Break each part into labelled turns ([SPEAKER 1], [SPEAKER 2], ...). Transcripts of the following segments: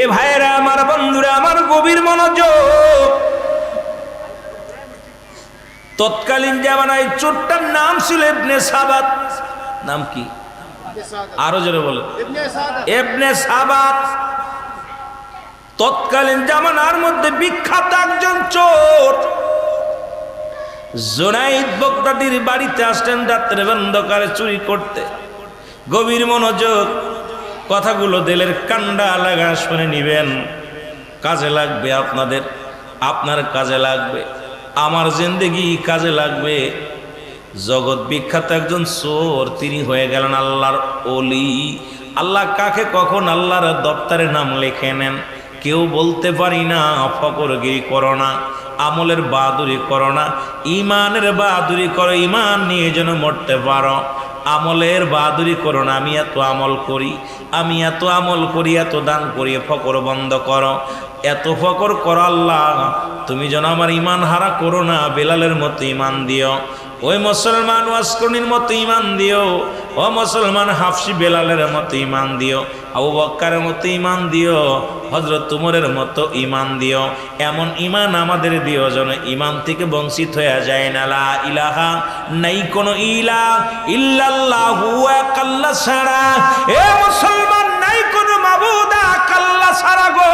[SPEAKER 1] এ ভাইরা আমার, বন্ধুরা আমার, গভীর মনোযোগ। তৎকালীন জামানায় চোরটার নাম ছিল ইবনে সাবাত। নাম কি? আরো জোরে বলে। ইবনে সাবাত তৎকালীন জামানার মধ্যে বিখ্যাত একজন চোর। জুনাইদ বাগদাদির বাড়িতে আসলেন রাত্রে অন্ধকারে চুরি করতে। গভীর মনোযোগ, কথাগুলো দিলের কান্ডা লাগা শুনে নিবেন, কাজে লাগবে আপনাদের, আপনার কাজে লাগবে, আমার জিন্দেগি কাজে লাগবে। জগৎ বিখ্যাত একজন চোর, তিনি হয়ে গেলেন আল্লাহর ওলি। আল্লাহ কাকে কখন আল্লাহর দপ্তরে নাম লিখে নেন কেউ বলতে পারি না। ফকরগিরি করো না, আমলের বাহাদুরি করো না, ইমানের বাহাদুরি করো, ইমান নিয়ে যেন মরতে পারো। আমলের বাহাদুরি করো না, আমি এত আমল করি, আমি এত আমল করি, এত দান করি, ফকর বন্ধ করো, এত ফকর করো। আল্লাহ তুমি যেন আমার ইমান হারা করো না। বেলালের মতো ইমান দিও, ওই মুসলমান ওয়াসকরণীর মতো ইমান দিও, ও মুসলমান হাফসি বেলালের মতো ইমান দিও, আবু বক্কারের মতো ইমান দিও, হযরত উমরের মতো ইমান দিও। এমন ইমান আমাদের দিও যেন ইমান থেকে বঞ্চিত হয়ে যায় না। লা ইলাহা, নাই কোনো ইলাহ ইল্লাল্লাহু এক আল্লাহ ছাড়া। এ মুসলমান, নাই কোনো মাবুদ এক আল্লাহ ছাড়া গো,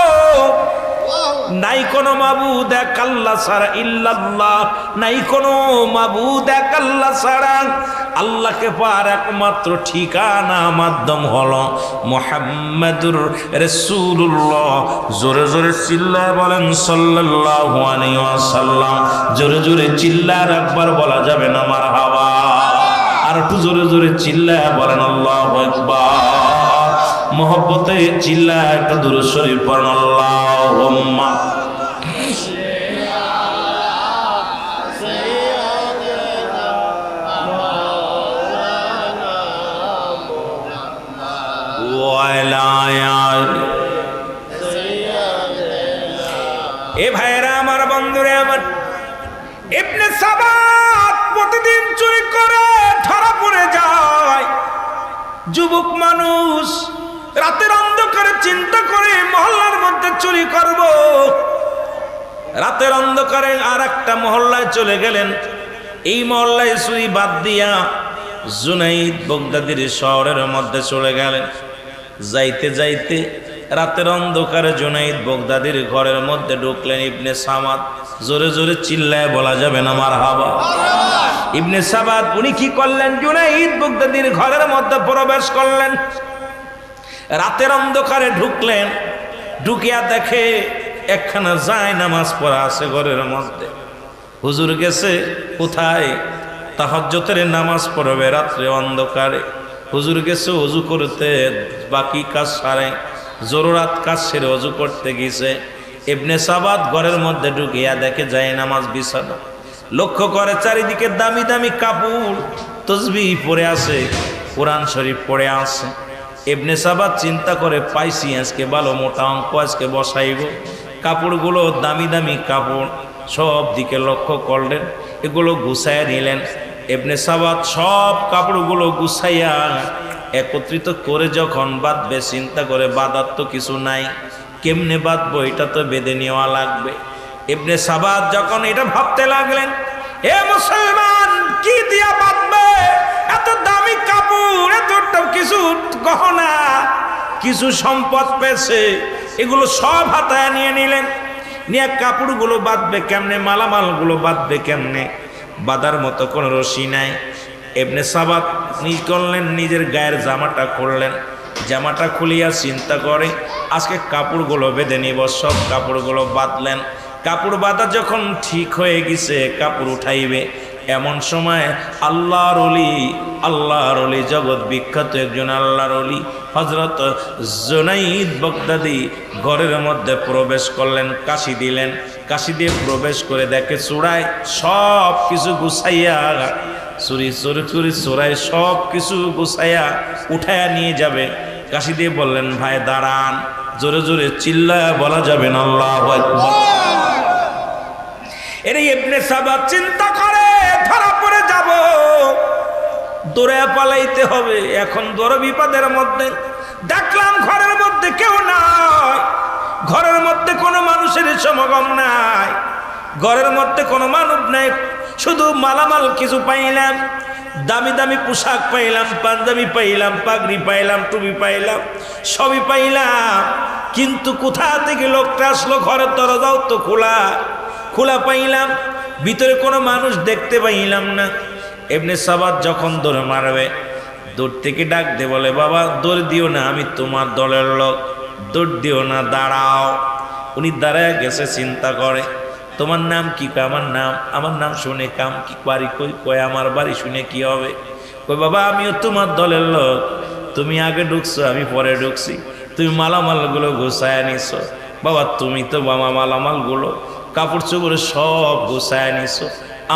[SPEAKER 1] নাই কোনো মাবুদ এক আল্লাহ ছাড়া, ইল্লাল্লাহ, নাই কোনো মাবুদ এক আল্লাহ ছাড়া। আল্লাহকে পাওয়ার একমাত্র ঠিকানা মাধ্যম হলো মুহাম্মাদুর রাসূলুল্লাহ। জোরে জোরে চিল্লায় বলেন সাল্লাল্লাহু আলাইহি ওয়াসাল্লাম। জোরে জোরে চিল্লায় একবার বলা যাবে না মারহাবা? আর একটু জোরে জোরে চিল্লায় বলেন আল্লাহু আকবার। মোহব্বতে চিল্লায় একটু দুরূদ শরীফ পড়েন আল্লাহুম্মা। এ ভাইরা আমার, বন্ধুরা আমার, ইবনে সাবাত প্রতিদিন চুরি করে ধরা পড়ে যায়। যুবক মানুষ রাতের অন্ধকারে চিন্তা করে মহল্লার মধ্যে চুরি করব। রাতের অন্ধকারে আর একটা মহল্লায় চলে গেলেন। এই মহল্লায় চুরি বাদ দিয়া জুনাইদ বাগদাদির শহরের মধ্যে চলে গেলেন। যাইতে যাইতে রাতের অন্ধকারে জুনাইদ বাগদাদির ঘরের মধ্যে ঢুকলেন ইবনে সাবাত। জোরে জোরে চিল্লায় বলা যাবে না মারহাবা? ইবনে সাবাত উনি কি করলেন? জুনাইদ বাগদাদির ঘরের মধ্যে প্রবেশ করলেন। রাতের অন্ধকারে ঢুকলেন, ঢুকিয়া দেখে একখানা যায় নামাজ পড়া আছে ঘরের মধ্যে। হুজুর গেছে কোথায়? তাহাজ্জুদের নামাজ পড়বে রাত্রে অন্ধকারে। হুজুর গেছে ওযু করতে, বাকি কাজ সারে, জরুরাত কাজ সেরে ওযু করতে গেছে। ইবনে সাবাত ঘরের মধ্যে ঢুকিয়া দেখে যায় নামাজ বিছানা। লক্ষ্য করে চারিদিকে দামি দামি কাপড়, তসবিহ পড়ে আছে, কোরআন শরীফ পড়ে আছে। ইবনে সাবাত চিন্তা করে, পাইছি আজকে ভালো মোটা অঙ্ক, আজকে বসাইব। কাপড়গুলো দামি দামি কাপড়, সব দিকে লক্ষ্য করলেন, এগুলো গুছাইয়া নিলেন। ইবনে সাবাত সব কাপড়গুলো গুছাইয়া একত্রিত করে যখন বাঁধবে, চিন্তা করে বাঁধার তো কিছু নাই, কেমনে বাঁধবো, এটা তো বেঁধে নেওয়া লাগবে। ইবনে সাবাত যখন এটা ভাবতে লাগলেন, হে মুসলমান, কি দিয়া বাঁধবে? এত দামি কাপড়, এত কিছু গহনা, কিছু সম্পদ পেয়েছে, এগুলো সব হাতায় নিয়ে নিলেন। নিয়ে কাপড়গুলো বাঁধবে কেমনে, মালামালগুলো বাঁধবে কেমনে? বাঁধার মতো কোনো রশি নাই। ইবনে সাবাত করলেন, নিজের গায়ের জামাটা খুললেন। জামাটা খুলিয়া চিন্তা করে, আজকে কাপড়গুলো বেঁধে নিব। সব কাপড়গুলো বাঁধলেন। কাপড় বাঁধা যখন ঠিক হয়ে গেছে, কাপড় উঠাইবে, এমন সময় আল্লাহর ওলি, জগৎ বিখ্যাত একজন আল্লাহর ওলি হযরত জুনাইদ বাগদাদি ঘরের মধ্যে প্রবেশ করলেন। কাশি দিলেন, কাশি দিয়ে প্রবেশ করে দেখে চূড়ায় সব কিছু গুছাইয়া, চুরাই সব কিছু গুছাইয়া উঠাইয়া নিয়ে যাবে। কাশি দিয়ে বললেন, ভাই দাঁড়ান। জোরে জোরে চিল্লায়া বলা যাবে না আল্লাহু আকবার। এর ইবনে সাবাত চিন্তা করে, ধরা পড়ে যাব, দৌড়ে পালাইতে হবে। এখন বড় বিপদের মধ্যে। দেখলাম ঘরের মধ্যে কেউ নাই, মানুষের সমাগম নাই, ঘরের মধ্যে কোনো মানব নাই, শুধু মালামাল কিছু পাইলাম, দামি দামি পোশাক পাইলাম, পাঞ্জাবি পাইলাম, পাগড়ি পাইলাম, টুপি পাইলাম, সবই পাইলাম। কিন্তু কোথা থেকে লোকটা আসলো? ঘরের দরজাও তো খোলা, খোলা পাইলাম, ভিতরে কোনো মানুষ দেখতে পাইলাম না। ইবনে সাবাত যখন দৌড় মারবে, দৌড় থেকে ডাক দে, বলে বাবা দৌড় দিও না, আমি তোমার দলের লোক, দৌড় দিও না, দাঁড়াও। উনি দাঁড়ায় গেছে, চিন্তা করে তোমার নাম কি? আমার নাম শুনে কাম কি, বাড়ি কই? কয় আমার বাড়ি শুনে কি হবে? কই বাবা আমিও তোমার দলের লোক, তুমি আগে ঢুকছো, আমি পরে ঢুকছি, তুমি মালামালগুলো গোছায় নিছো। বাবা তুমি তো বাবা মালামালগুলো কাপড় চোপড় সব গোছায় নিছো,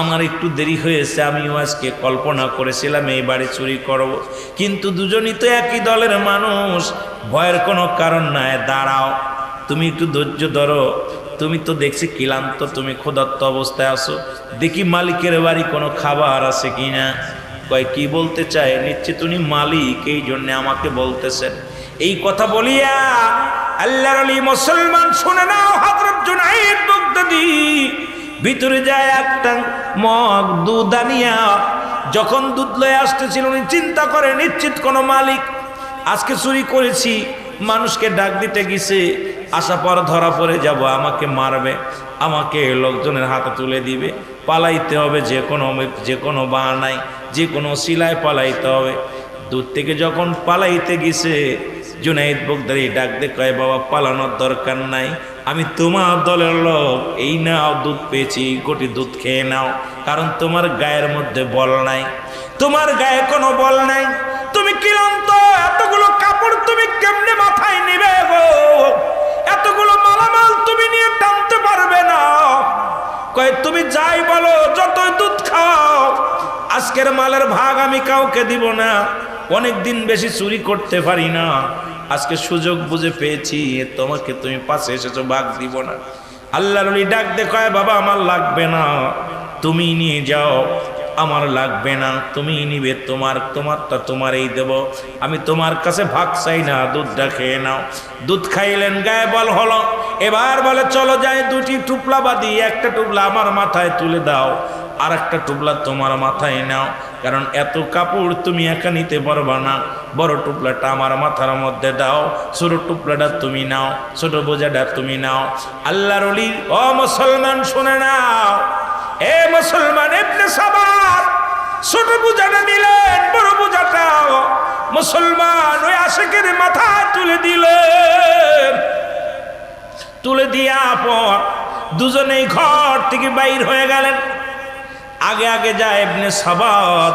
[SPEAKER 1] আমার একটু দেরি হয়েছে, আমিও আজকে কল্পনা করেছিলাম এই বাড়ি চুরি করব, কিন্তু দুজনই তো একই দলের মানুষ, ভয়ের কোনো কারণ নাই, দাঁড়াও, তুমি একটু ধৈর্য ধরো, তুমি তো দেখছি ক্লান্ত, তুমি ক্ষুধার্ত অবস্থায় আছো, দেখি মালিকের বাড়ি কোনো খাবার আছে কিনা। কয় কি বলতে চায়? নিশ্চিত উনি মালিক, এই জন্য আমাকে বলতেছেন। এই কথা বলিয়া আল্লাহর ওলি মুসলমান শুনে নাও, হযরত জুনাইদ বাগদাদী ভিতরে যায়, একটা মগ দুধ আনিয়া যখন দুধ লয়ে আসতেছিল, উনি চিন্তা করে নিশ্চিত কোনো মালিক, আজকে চুরি করেছি, মানুষকে ডাক দিতে গেছে, আশা পর ধরা পড়ে যাব, আমাকে মারবে, আমাকে লোকজনের হাতে তুলে দিবে, পালাইতে হবে, যে কোনো বাহানায়, যে কোনো শিলায় পালাইতে হবে। দূর থেকে যখন পালাইতে গেছে, জুনাইদ বাগদাদী ডাক দিয়ে কয় বাবা পালানোর দরকার নাই, আমি তোমার দলের লোক, এই নাও দুধ পেয়েছি, গোটি দুধ খেয়ে নাও, কারণ তোমার গায়ের মধ্যে বল নাই, তোমার গায়ে কোনো বল নাই, তুমি ক্লান্ত, এতগুলো কাপড় তুমি কেমনে মাথায় নিবে গো, এতগুলো মালামাল তুমি নিয়ে টানতে পারবে না। কয় তুমি যাই বলো, যতই দুধ খাও, আজকের মালের ভাগ আমি কাউকে দিব না, অনেক দিন বেশি চুরি করতে পারি না, আজকে সুযোগ বুঝে পেয়েছি, তোমাকে তুমি পাশে এসেছো, ভাগ দিব না। আল্লাহর ওলি ডাক দে কয় বাবা আমার লাগবে না, তুমি নিয়ে যাও, আমার লাগবে না, তুমি নিবে, তোমারটা তোমারই দেব, আমি তোমার কাছে ভাগ চাই না, দুধটা খেয়ে নাও। দুধ খাইলেন, গায়ে বল হলো, এবার বলে চলো যাই, দুটি টুপলা বাঁধি, একটা টুপলা আমার মাথায় তুলে দাও, আর একটা টুপলা তোমার মাথায় নাও, কারণ এত কাপড় তুমি একা নিতে পারবা না, বড় টুপলাটা আমার মাথার মধ্যে দাও, ছোট টুপলাটা তুমি নাও, ছোট বোঝাটা তুমি নাও। আল্লাহর ওলি ও মুসলমান শুনে নাও, এ মুসলমান, ইবনে সাবাত ছোট বোঝাটা নিলেন, বড় বোঝাটাও মুসলমান ওই আশিকের মাথায় তুলে দিলেন। তুলে দিয়া পর দুজনেই ঘর থেকে বাইর হয়ে গেলেন। আগে আগে যায় ইবনে সাবাত,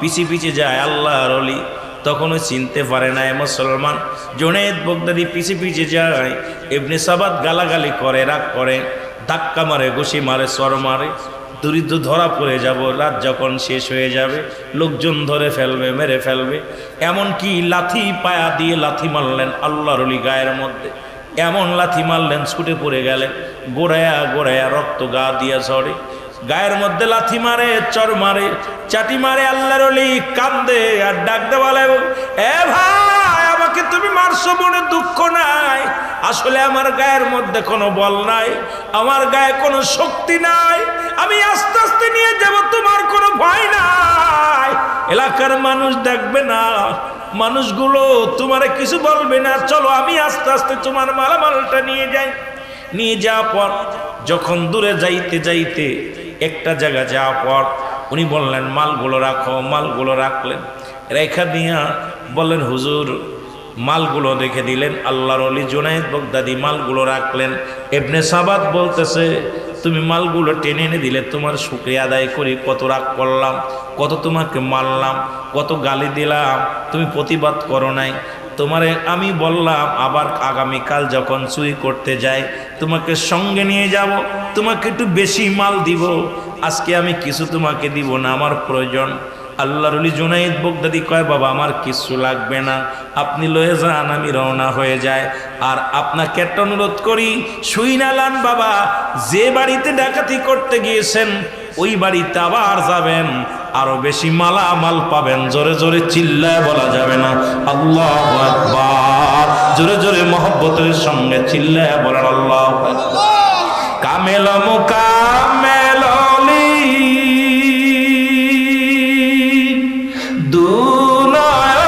[SPEAKER 1] পিছে পিছে যায় আল্লাহর ওলি, তখনও চিনতে পারে না মুসলমান। জুনাইদ বাগদাদী পিছে পিছে যায়, ইবনে সাবাত গালাগালি করে, রাগ করে, ধাক্কা মারে, ঘুষি মারে, চর মারে, দরিদ্র ধরা পড়ে যাব, রাত যখন শেষ হয়ে যাবে লোকজন ধরে ফেলবে, মেরে ফেলবে। এমনকি লাথি পায়া দিয়ে লাথি মারলেন আল্লাহর ওলি গায়ের মধ্যে, এমন লাথি মারলেন ছুটে পড়ে গেলেন, গোড়ায়া গোড়ায়া রক্ত গা দিয়া ঝরে, গায়ের মধ্যে লাথি মারে, চর মারে, চাটি মারে। আল্লাহর ওলি কান্দে আর ডাক দে বলে, এ ভাই আমাকে তুমি মারছো মনে দুঃখ নাই, আসলে আমার গায়ের মধ্যে কোনো বল নাই, আমার গায়ে কোনো শক্তি নাই, আমি আস্তে আস্তে নিয়ে যাব, তোমার কোনো ভয় নাই, এলাকার মানুষ দেখবে না, মানুষগুলো তোমারে কিছু বলবে না, চলো আমি আস্তে আস্তে তোমার মালামালটা নিয়ে যাই। নিয়ে যাওয়ার পর যখন দূরে যাইতে যাইতে একটা জায়গা যাওয়ার পর উনি বললেন মালগুলো রাখো, মালগুলো রাখলেন, রেখা দিয়া বললেন হুজুর মালগুলো রেখে দিলেন। আল্লাহর ওলি জুনাইদ বাগদাদী মালগুলো রাখলেন। ইবনে সাবাত বলতেছে তুমি মালগুলো টেনে এনে দিলে, তোমার শুকরিয়া আদায় করি, কত রাগ করলাম, কত তোমাকে মারলাম, কত গালি দিলাম, তুমি প্রতিবাদ করো নাই, তোমারে আমি বললাম আবার আগামীকাল যখন চুরি করতে যাই তোমাকে সঙ্গে নিয়ে যাব, তোমাকে একটু বেশি মাল দিব, আজকে আমি কিছু তোমাকে দিব না, আমার প্রয়োজন। আল্লাহর ওলি জুনাইদ বাগদাদী কয় বাবা আমার কিছু লাগবে না, আপনি লয়ে যান, আমি রওনা হয়ে যায়। আর আপনাকে একটা অনুরোধ করি, শুইনালান বাবা, যে বাড়িতে ডাকাতি করতে গিয়েছেন ওই বাড়িতে আবার যাবেন, আরো বেশি মালামাল পাবেন। জোরে জোরে চিল্লায় বলা যাবে না আল্লাহু আকবার, জোরে জোরে মহব্বতের সঙ্গে চিল্লায় বলেন আল্লাহু আকবার। কামেল মুকামেল দুনয়নে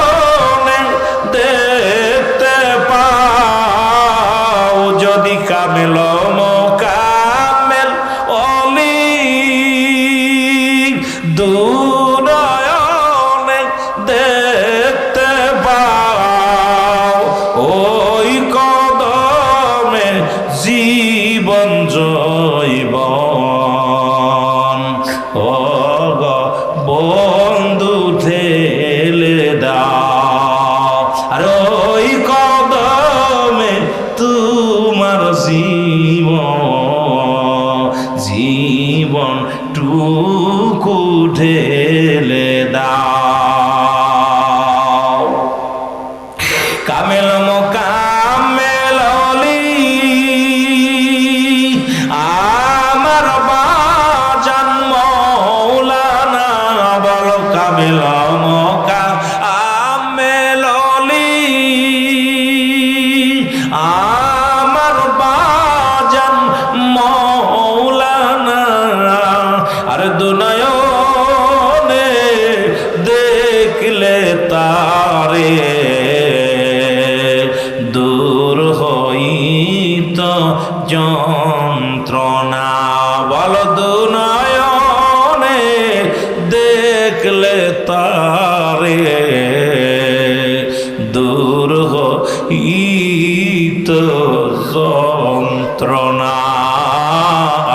[SPEAKER 1] দেখতে পাও যদি কামেল মুকামেল অলি দুনয়নে দেখতে পাও ওই কদমে জীবন জৈবন ও গো বন্ধু ঠেলে দাও আর ওই কদমে তোমার জীবন টুকু ঢেলে দাও কামেল মোকামেল অলি আমার বাজান মৌলানা বলো কামেল মোকামেল অলি আমার বাজান মৌলানা আর দুনয়নে দেখলে তারে দূর হইত যন্ত্রণা বল দুনয়নে দেখলে তারে দূর হইত যন্ত্রণা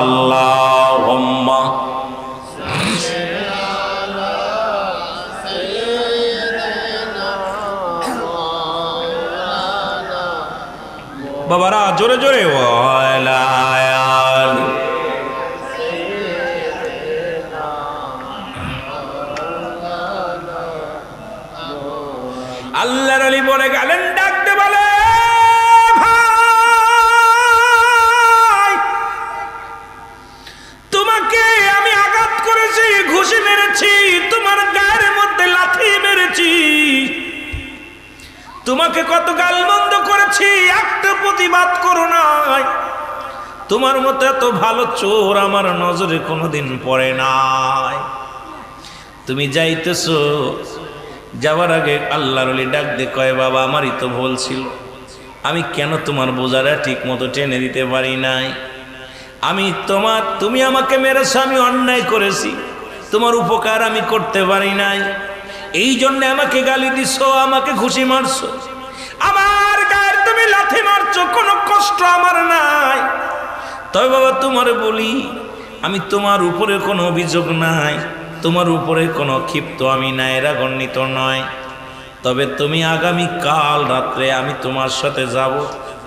[SPEAKER 1] আল্লাহুম্মা বাবারা জোরে জোরে আল্লাহর আলী বলে গেলেন ডাকতে বলে ভাই তোমাকে আমি আঘাত করেছি ঘুষি মেরেছি তোমার গায়ের মধ্যে লাথি মেরেছি তোমাকে কত গালমন্দ করেছি একটা প্রতিবাদ করো নাই তোমার মতো এত ভালো চোর আমার নজরে কোনোদিন পড়ে নাই তুমি যাইতেছো যাওয়ার আগে আল্লাহর ওলি ডাক দিয়ে কয় বাবা আমারই তো ভুল ছিল আমি কেন তোমার বোঝাটা ঠিক মতো টেনে দিতে পারি নাই তুমি আমাকে মেরেছো আমি অন্যায় করেছি তোমার উপকার আমি করতে পারি নাই এই জন্য আমাকে গালি দিছো আমাকে ঘুষি মারছো আমার গায়ের তুমি লাথি মারছো কোনো কষ্ট আমার নাই তবে বাবা তোমার বলি আমি তোমার উপরে কোনো অভিযোগ নাই তোমার উপরে কোনো ক্ষিপ্ত আমি নাই রাগান্বিত নয় তবে তুমি আগামী কাল রাত্রে আমি তোমার সাথে যাব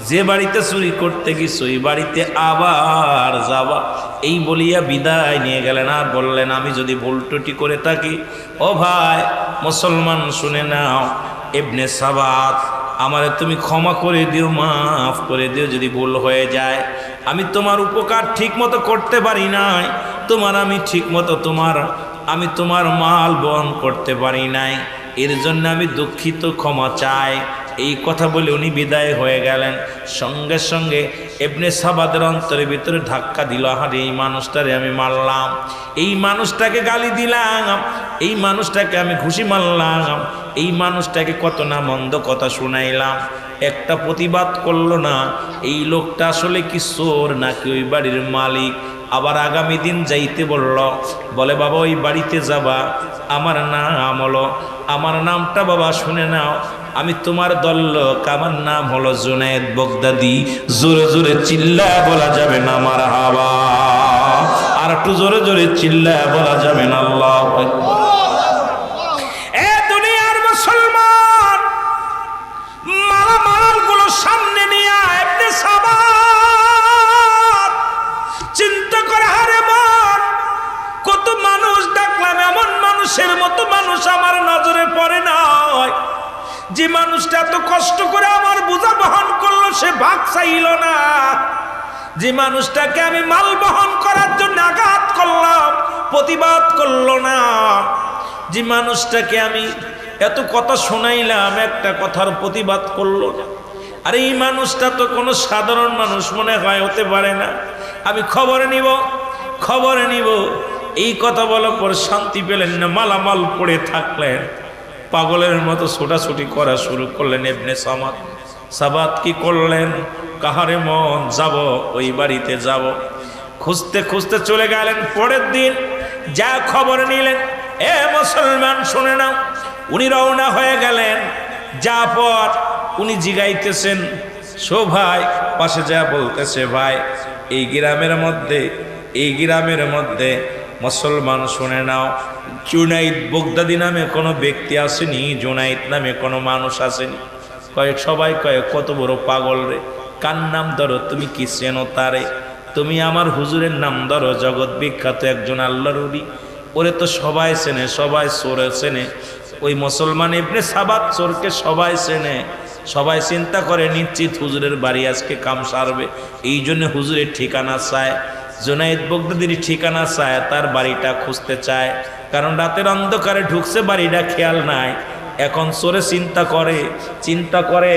[SPEAKER 1] যে বাড়িতে চুরি করতে গেছো ওই বাড়িতে আবার যাবা এই বলিয়া বিদায় নিয়ে গেলেন আর বললেন আমি যদি ভুল ত্রুটি করে থাকি ও ভাই মুসলমান শুনে নাও ইবনে সাবাত আমারে তুমি ক্ষমা করে দিও মাফ করে দিও যদি ভুল হয়ে যায় আমি তোমার উপকার ঠিক মতো করতে পারি নাই আমি ঠিক মতো আমি তোমার মাল বহন করতে পারি নাই এর জন্য আমি দুঃখিত ক্ষমা চাই এই কথা বলে উনি বিদায় হয়ে গেলেন সঙ্গে সঙ্গে ইবনে সাবাদের অন্তরের ভিতরে ধাক্কা দিল আরে এই মানুষটারে আমি মারলাম এই মানুষটাকে গালি দিলাম এই মানুষটাকে আমি ঘুষি মারলাম এই মানুষটাকে কত না মন্দ কথা শুনাইলাম একটা প্রতিবাদ করলো না এই লোকটা আসলে কি চোর নাকি ওই বাড়ির মালিক আবার আগামী দিন যাইতে বলে বাবা ওই বাড়িতে যাবা আমার নাম হলো আমার নামটা বাবা শুনে নাও আমি তোমার দল লোক আমার নাম হলো জুনায়েদ বগদাদি জোরে জোরে চিল্লা বলা যাবে না মারহাবা আর একটু জোরে জোরে চিল্লা বলা যাবে না আল্লাহু আকবার এ দুনিয়ার মুসলমান মালামালগুলো সামনে নিয়ে ইবনে সাবাত চিন্তা করে হারে মন কত মানুষ দেখলাম এমন মানুষের মতো মানুষ আমার নজরে পড়ে নাই যে মানুষটা এত কষ্ট করে আমার বোঝা বহন করলো সে ভাগ চাইল না যে মানুষটাকে আমি মাল বহন করার জন্য আঘাত করলাম প্রতিবাদ করলো না যে মানুষটাকে আমি এত কথা শোনাইলাম একটা কথার প্রতিবাদ করলো না আর এই মানুষটা তো কোনো সাধারণ মানুষ মনে হয় হতে পারে না আমি খবর নিব। এই কথা বলার পর শান্তি পেলেন না, মালামাল পড়ে থাকলেন, পাগলের মতো ছোটাছুটি করা শুরু করলেন। ইবনে সাবাত কি করলেন? কাহারে মন যাব, ওই বাড়িতে যাব। খুঁজতে খুঁজতে চলে গেলেন। পরের দিন যা খবর নিলেন, এ মুসলমান শুনে নাও, উনি রওনা হয়ে গেলেন। যা পর উনি জিগাইতেছেন, ভাই পাশে যা বলতেছে, ভাই এই গ্রামের মধ্যে মুসলমান শুনে নাও, জুনাইদ বগদাদি নামে কোনো ব্যক্তি আসেনি, জুনাইদ নামে কোনো মানুষ আসেনি। সবাই কয় কত বড় পাগল রে, কার নাম ধরো, তুমি কি চেনো তারে? তুমি আমার হুজুরের নাম ধরো, জগৎ বিখ্যাত একজন আল্লাহর ওলি, ওরে তো সবাই চেনে, সবাই চোরে চেনে। ওই মুসলমান ইবনে সাবাত চোরকে সবাই চেনে। সবাই চিন্তা করে নিশ্চিত হুজুরের বাড়ি আজকে কাম সারবে, এই জন্য হুজুরের ঠিকানা চায়, জুনাইদ বগদাদির ঠিকানা চায়, তার বাড়িটা খুঁজতে চায়। কারণ রাতের অন্ধকারে ঢুকছে, বাড়িটা খেয়াল নাই। এখন চোরে চিন্তা করে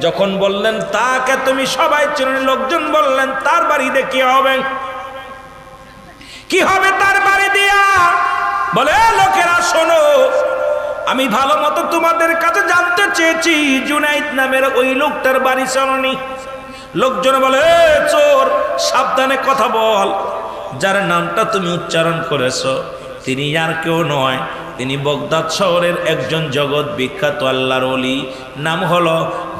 [SPEAKER 1] যখন বললেন তাকে তুমি সবাই চেনেন, লোকজন বললেন তার বাড়িতে কি হবে তার বাড়ি দিয়া? বলে লোকেরা শোনো, আমি ভালো মতো তোমাদের কাছে জানতে চেয়েছি, জুনাইদ নামের ওই লোকটার বাড়ি চেননি? লোকজন বলে চোর, সাবধানে কথা বল, যার নামটা তুমি উচ্চারণ করেছো তিনি আর কেউ নয়, তিনি বগদাদ শহরের একজন জগৎ বিখ্যাত আল্লাহর ওলি, নাম হলো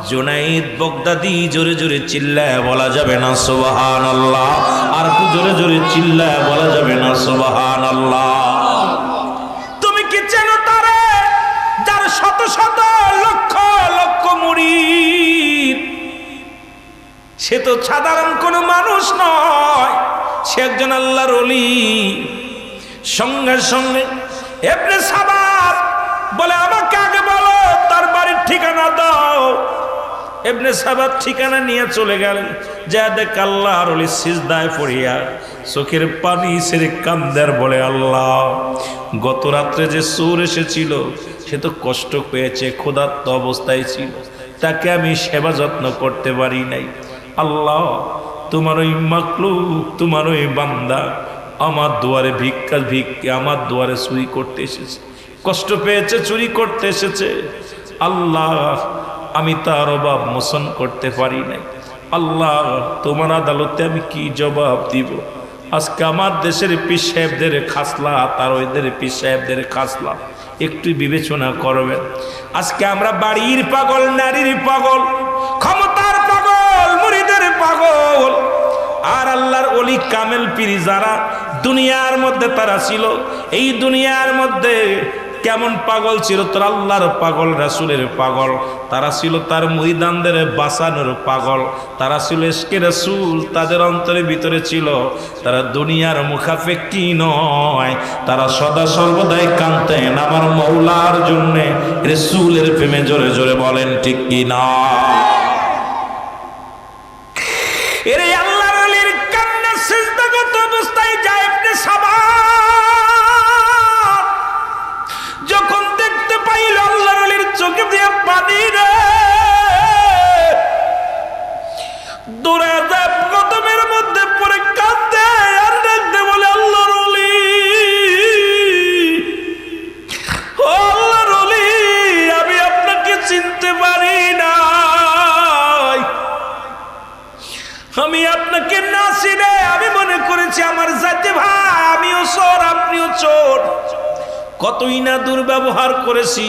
[SPEAKER 1] জুনাইদ বগদাদি। জোরে জোরে চিল্লায় বলা যাবে না সুবহানাল্লাহ? আর একটু জোরে জোরে চিল্লায় বলা যাবে না সুবহানাল্লাহ? তুমি কি চেনো তারে, যার শত শত লক্ষ লক্ষ মুরিদ? সে তো সাধারণ কোনো মানুষ নয়, সে একজন আল্লাহর ওলি। সঙ্গে সঙ্গে ইবনে সাবাত বলে আমাকে আগে বলো তার বাড়ির ঠিকানা দাও। ইবনে সাবাত ঠিকানা নিয়ে চলে গেলেন। যা দেখ আল্লাহর ওলি সিজদায় পড়িয়া চোখের পানি ছেড়ে কান্দার বলে, আল্লাহ গত রাত্রে যে চোর এসেছিল সে তো কষ্ট পেয়েছে, ক্ষুধার্ত অবস্থায় ছিল, তাকে আমি সেবা যত্ন করতে পারি নাই। আল্লাহ তোমার ওই মাকলুক, তোমার ওই বান্দা আমার দুয়ারে আমার দুয়ারে চুরি করতে এসেছে, কষ্ট পেয়েছে, চুরি করতে এসেছে। আল্লাহ আমি তার অভাব মোচন করতে পারি নাই। আল্লাহ তোমার আদালতে আমি কি জবাব দিব? আজকে আমার দেশের পীর সাহেবদের খাসলা, তার ওইদের পীর সাহেবদের খাসলা, একটু বিবেচনা করবেন। আজকে আমরা বাড়ির পাগল, নারীর পাগল, ক্ষমতার পাগল, মুরিদের পাগল। আর আল্লাহর ওলি কামেল পীর যারা দুনিয়ার মধ্যে তারা ছিল, এই দুনিয়ার মধ্যে কেমন পাগল ছিল? তোর আল্লাহর পাগল, রাসূলের পাগল, তারা ছিল তার মুরিদানদের বাঁচানোর পাগল, তারা ছিল ইশকে রাসূল, তাদের অন্তরের ভিতরে ছিল। তারা দুনিয়ার মুখাপেক্ষী নয়, তারা সদা সর্বদাই কাঁদতেন আমার মওলার জন্য, রাসূলের প্রেমে। জোরে জোরে বলেন ঠিক কি না? এরে আল্লাহর ওলির কান্না সিজদাগত অবস্থায় যায় ইবনে সাবাত যখন দেখতে পাইল আল্লাহর ওলির চোখে দিয়ে পানি রে, দৌড়ে যায় কদমের মধ্যে পড়ে কাঁদে আর দেখতে বলে, আল্লাহর ওলি, ও আল্লাহর ওলি, আমি আপনাকে চিনতে পারি না, আমি আপনাকে না চিনে আমি মনে করেছি আমার জাতি ভাই, আমিও চোর আপনিও চোর। কতই না দুর্ব্যবহার করেছি,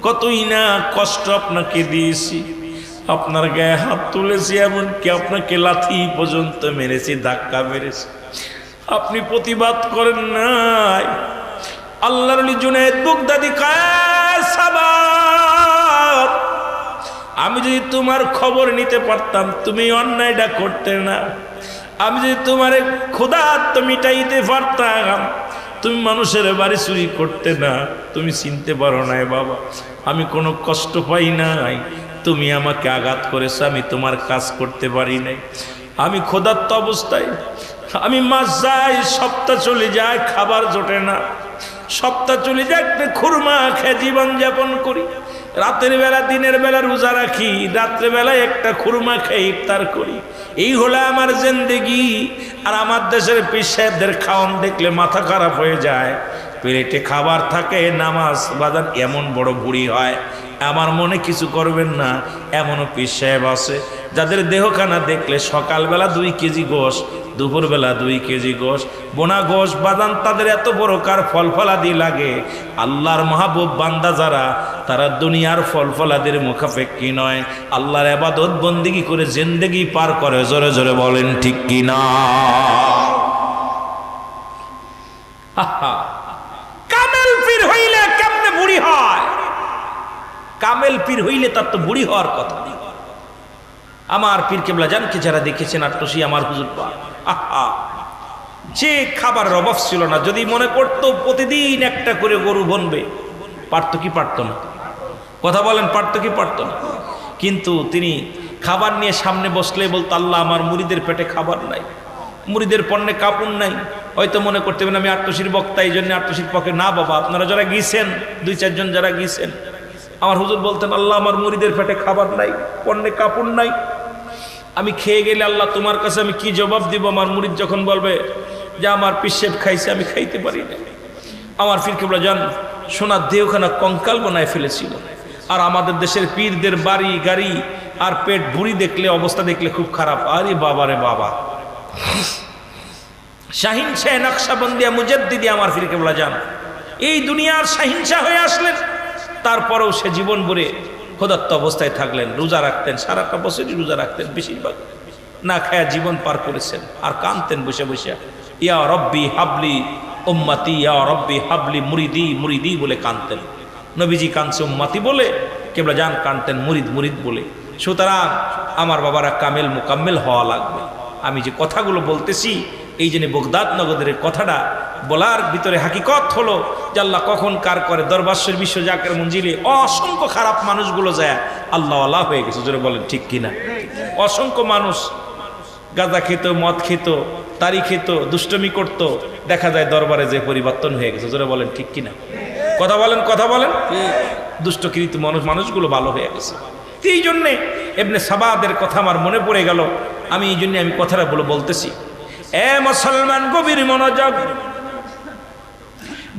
[SPEAKER 1] কতই না কষ্ট আপনাকে দিয়েছি, আপনার গায়ে হাত তুলেছি, এমনকি আপনাকে লাথি পর্যন্ত মেরেছি, ধাক্কা মেরেছি, আপনি প্রতিবাদ করেন নাই। আল্লাহর ওলি জুনাইদ বগদাদি কয়, সাবাত আমি যদি তোমার খবর নিতে পারতাম তুমি অন্যায়টা করতে না, আমি যদি তোমার ক্ষুধার্ত মিটাইতে পারতাম তুমি মানুষের বাড়ি চুরি করতে না। তুমি চিনতে পারো নাই বাবা, আমি কোনো কষ্ট পাই নাই, তুমি আমাকে আঘাত করেছো, আমি তোমার কাজ করতে পারি নাই। আমি ক্ষুধার্ত অবস্থায় আমি মাস যাই, সপ্তাহ চলে যায়, খাবার জোটে না, সপ্তাহ চলে যায়, একটা খুরমা খেয়ে জীবন যাপন করি। রাতের বেলা দিনের বেলা রোজা রাখি, রাত্রে বেলায় একটা খুরমা খেয়ে ইফতার করি। এই হলো আমার জিন্দেগি। আর আমার দেশের পীর সাহেবদের খাওয়ান দেখলে মাথা খারাপ হয়ে যায়। প্লেটে খাবার থাকে, নামাজ বাজান এমন বড় বুড়ি হয়, আমার মনে কিছু করবেন না। এমনও পীর সাহেব আছে যাদের দেহখানা দেখলে সকালবেলা 2 কেজি গোশ, দুপুরবেলা 2 কেজি গোশ, বোনা গোশ বাদান তাদের এত বড় কার ফলফলাদি লাগে। আল্লাহর মাহবুব বান্দা যারা, তারা দুনিয়ার ফলফলাদির মুখাপেক্ষী নয়, আল্লাহর ইবাদত বন্দেগী করে জিন্দেগি পার করে। জোরে জোরে বলেন ঠিক কি না? কামেল পীর হইলে কেমনে বুড়ি হয়? কামেল পীর হইলে তার তো বুড়ি হওয়ার কথা। আমার পীর কেবলা জানকে যারা দেখেছেন আট্টসি আমার হুজুর পা, আহা, যে খাবারের অভাব ছিল না। যদি মনে করতো প্রতিদিন একটা করে গরু বনবে, পারতো কি পারতো না? কথা বলেন, পারতো কি পারতো না? কিন্তু তিনি খাবার নিয়ে সামনে বসলে বলতো, আল্লাহ আমার মুরিদের পেটে খাবার নাই, মুরিদের পণ্যে কাপড় নাই। হয়তো মনে করতে পারেন আমি আট্টসির বক্তা, এই জন্য আট্টসির পক্ষে না। বাবা, আপনারা যারা গিয়েছেন 2-4 জন যারা গিয়েছেন, আমার হুজুর বলতেন, আল্লাহ আমার মুরিদের পেটে খাবার নাই, পণ্যে কাপড় নাই, আমি খেয়ে গেলে আল্লাহ তোমার কাছে আমি কি জবাব দিব? আমার মুরিদ যখন বলবে যে আমার পীর সাহেব খাইছে, আমি খাইতে পারি না। আমার পীর কেবলা জান সোনার দেহখানা কঙ্কাল বানায় ফেলেছিল। আর আমাদের দেশের পীরদের বাড়ি গাড়ি আর পেট ভুঁড়ি দেখলে, অবস্থা দেখলে খুব খারাপ। আরে বাবা রে বাবা, শাহিন শাহ নকশবন্দিয়া মুজাদ্দিদি আমার পীর কেবলা জান এই দুনিয়ার শাহিন শাহ হয়ে আসলেন। তারপরেও সে জীবন ভরে ক্ষুধার্ত অবস্থায় থাকলেন, রোজা রাখতেন, সারাটা বছরই রোজা রাখতেন, বেশিরভাগ না খায়া জীবন পার করেছেন। আর কাঁদতেন বসে বসে, ইয়া রব্বি হাবলি উম্মতি, ইয়া রব্বি হাবলি মুরিদি, মুরিদি বলে কাঁদতেন। নবীজি কাঁদছে উম্মতি বলে, কেবলা জান কাঁদতেন মুরিদ, মুরিদ বলে। সুতরাং আমার বাবারা কামেল মুকাম্মেল হওয়া লাগবে। আমি যে কথাগুলো বলতেছি, এই জন্য বগদাদ নগরের কথাটা বলার ভিতরে হাকিকত হলো যে আল্লাহ কখন কার করে। দরবার বিশ্ব জাকের মঞ্জিলে অসংখ্য খারাপ মানুষগুলো যায় আল্লাহ আল্লাহ হয়ে গেছে। জোরে বলেন ঠিক কিনা? অসংখ্য মানুষ গাঁজা খেত, মদ খেত, তারি খেত, দুষ্টমি করত, দেখা যায় দরবারে যে পরিবর্তন হয়ে গেছে। জোরে বলেন ঠিক কিনা? কথা বলেন, কথা বলেন। দুষ্টকৃত মানুষগুলো ভালো হয়ে গেছে। এই জন্যে ইবনে সাবাদের কথা আমার মনে পড়ে গেল। আমি এই জন্য আমি কথাটা বলতেছি। এ মুসলমান, গভীর মনোযোগ,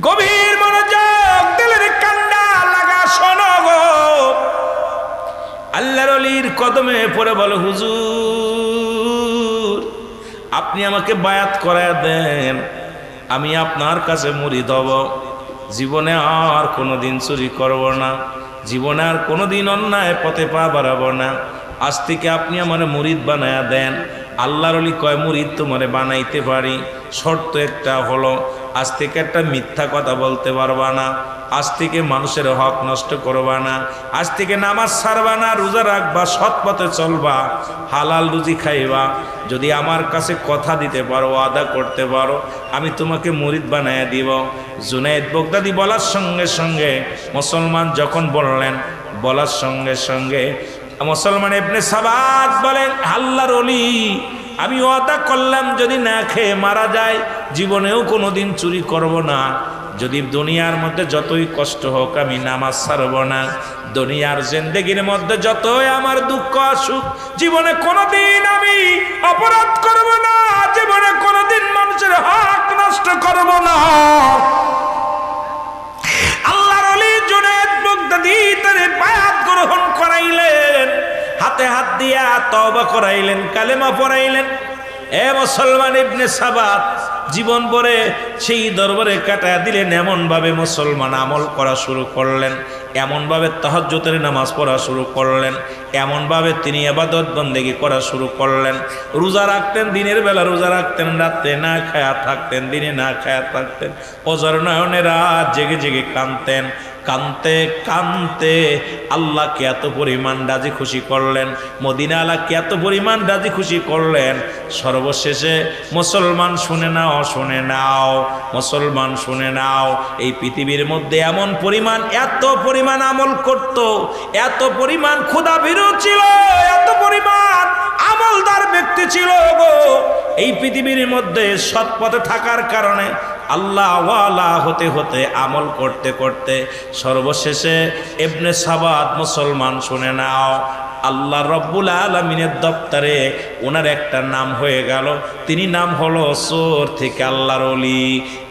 [SPEAKER 1] গভীর মনোযোগ, দিলের কান্ডা লাগা শোনো গো। আল্লাহর ওলির কদমে পড়ে বলো, হুজুর আপনি আমাকে বায়াত করায় দেন, আমি আপনার কাছে মুরিদ হব, জীবনে আর কোনোদিন চুরি করব না, জীবনে আর কোনোদিন অন্যায় পথে পা বাড়াবো না। আজ থেকে আপনি আমার মুরিদ বানায়া দেন। আল্লাহর ওলি কয়, মুরিদ তোমারে বানাইতে পারি, শর্ত একটা হলো আজ থেকে একটা মিথ্যা কথা বলতে পারবা না, আজ থেকে মানুষের হক নষ্ট করবা না, আজ থেকে নামাজ ছাড়বা না, রোজা রাখবা, সৎ পথে চলবা, হালাল রুজি খাইবা। যদি আমার কাছে কথা দিতে পারো, ওয়াদা করতে পারো, আমি তোমাকে মুরিদ বানায়া দিব। জুনায়েদ বগদাদি বলার সঙ্গে সঙ্গে মুসলমান যখন বললেন, বলার সঙ্গে সঙ্গে মুসলমান ইবনে সাবাদ বলেন, আল্লাহর ওলি আমি ওয়াদা করলাম যদি না খেয়ে মারা যায় জীবনেও কোনোদিন চুরি করব না, যদি দুনিয়ার মধ্যে যতই কষ্ট হোক আমি নামাজ ছাড়ব না, দুনিয়ার জিন্দেগির মধ্যে যতই আমার দুঃখ আসুক জীবনে কোনোদিন আমি অপরাধ করব না, জীবনে কোনোদিন মানুষের হক নষ্ট করব না। আল্লাহর ওলি জুনায়েদ বগদাদি তার বায়াত গ্রহণ করাইলেন, হাতে হাত দিয়া তওবা করাইলেন, কালেমা পড়াইলেন। এ মুসলমান, ইবনে সাবাত জীবন ভরে সেই দরবারে কাটায়া দিলেন। এমনভাবে মুসলমান আমল করা শুরু করলেন, এমনভাবে তাহাজ্জুদের নামাজ পড়া শুরু করলেন, এমনভাবে তিনি ইবাদত বন্দেগী করা শুরু করলেন। রোজা রাখতেন, দিনের বেলা রোজা রাখতেন, রাতে না খায়া থাকতেন, দিনে না খায়া থাকতেন, অজর নয়নে রাত জেগে জেগে কাঁদতেন। কানতে কানতে আল্লাহকে এত পরিমাণ রাজি খুশি করলেন, মদিনা আল্লাহকে এত পরিমাণ রাজি খুশি করলেন। সর্বশেষে মুসলমান শুনে নাও, শুনে নাও মুসলমান শুনে নাও, এই পৃথিবীর মধ্যে এমন পরিমাণ, এত পরিমাণ আমল করত, এত পরিমাণ ক্ষুধাভীরু ছিল, এত পরিমাণ আমলদার ব্যক্তি ছিল গো। এই পৃথিবীর মধ্যে সৎ পথে থাকার কারণে, আল্লাহ ওয়ালা হতে হতে, আমল করতে করতে সর্বশেষে ইবনে সাবাত মুসলমান শুনে নাও আল্লাহ রব্বুল আলামিনের দপ্তরে ওনার একটা নাম হয়ে গেল, তিনি নাম হলো চোর থেকে আল্লাহর ওলি।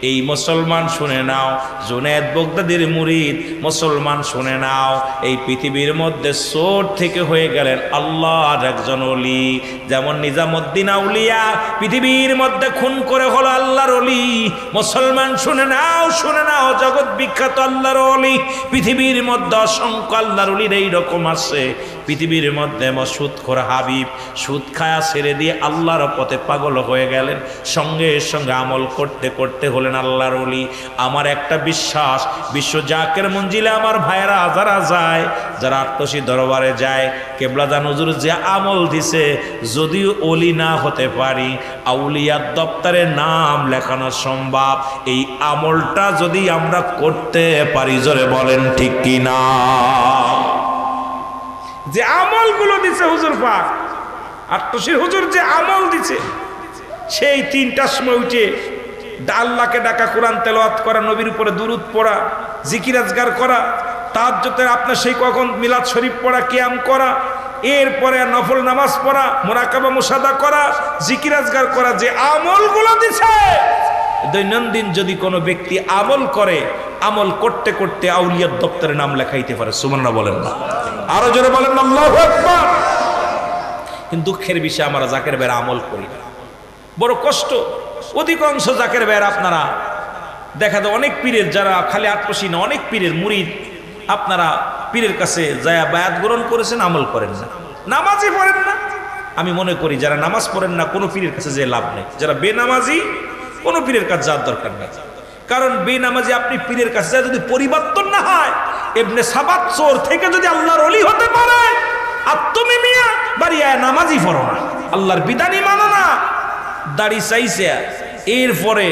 [SPEAKER 1] এই মুসলমান শুনে নাও, জুনায়েদ বাগদাদীর মুরিদ মুসলমান শুনে নাও, এই পৃথিবীর মধ্যে চোর থেকে হয়ে গেলেন আল্লাহর একজন ওলি। যেমন নিজামুদ্দিন আউলিয়া পৃথিবীর মধ্যে খুন করে হলো আল্লাহর ওলি। মুসলমান শুনে নাও, শুনে নাও, জগৎ বিখ্যাত আল্লাহর ওলি। পৃথিবীর মধ্যে অসংখ্য আল্লাহর ওলির এইরকম আছে। পৃথিবীর মধ্যে সুদখোর হাবিব সুদ খায়া ছেড়ে দিয়ে আল্লাহর পথে পাগল হয়ে গেলেন, সঙ্গে সঙ্গে আমল করতে করতে হলেন আল্লাহর ওলি। আমার একটা বিশ্বাস, বিশ্ব জাকের মঞ্জিলে আমার ভাইয়েরা যারা যায়, যারা আট্টসি দরবারে যায়, কেবলাদান হুজুর যে আমল দিছে, যদিও ওলি না হতে পারি, আউলিয়ার দপ্তরে নাম লেখানো সম্ভব। এই আমলটা যদি আমরা করতে পারি, জোরে বলেন ঠিক কি না? যে আমলগুলো দিছে হুজুর পাক, আট্টসির হুজুর যে আমল দিছে, সেই 3টার সময় উঠে আল্লাহকে ডাকা, কোরআন তেলাওয়াত করা, নবীর উপরে দুরূদ পড়া, জিকির আজগার করা, তাহাজ্জুদের আপনার সেই কখন মিলাদ শরীফ পড়া, কিয়াম করা, এরপরে নফল নামাজ পড়া, মুরাকাবা মুশাহাদা করা, জিকির আজগার করা, যে আমলগুলো দিছে, দৈনন্দিন যদি কোনো ব্যক্তি আমল করে, আমল করতে করতে আউলিয়ার দপ্তরে নাম লেখাইতে পারে। সুবহানাল্লাহ বলেন না? আরো জোরে বলেন আল্লাহু আকবার। কিন্তু দুঃখের বিষয়, আমরা জাকের ভাইয়ের আমল করি না, বড় কষ্ট। অধিকাংশ জাকের ভাইয়ের আপনারা দেখা যায় অনেক পীরের, যারা খালি আট্টসি না, অনেক পীরের মুরিদ আপনারা পীরের কাছে যায় বায়াত গ্রহণ করেছেন, আমল করেন না, নামাজই পড়েন না। আমি মনে করি যারা নামাজ পড়েন না, কোনো পীরের কাছে যে লাভ নেই। যারা বেনামাজি, কোনো পীরের কাছে যাওয়ার দরকার নেই। কারণ বেনামাজি আপনি পীরের কাছে যায়, যদি পরিবর্তন না হয়, ইবনে সাবাত চোর থেকে যদি আল্লাহর ওলি হতে পারে, আর তুমি মিয়া বাড়িয়া নামাজই পড়ো না, আল্লাহর বিধানই মানো না, দাড়ি চাইছে, এরপরে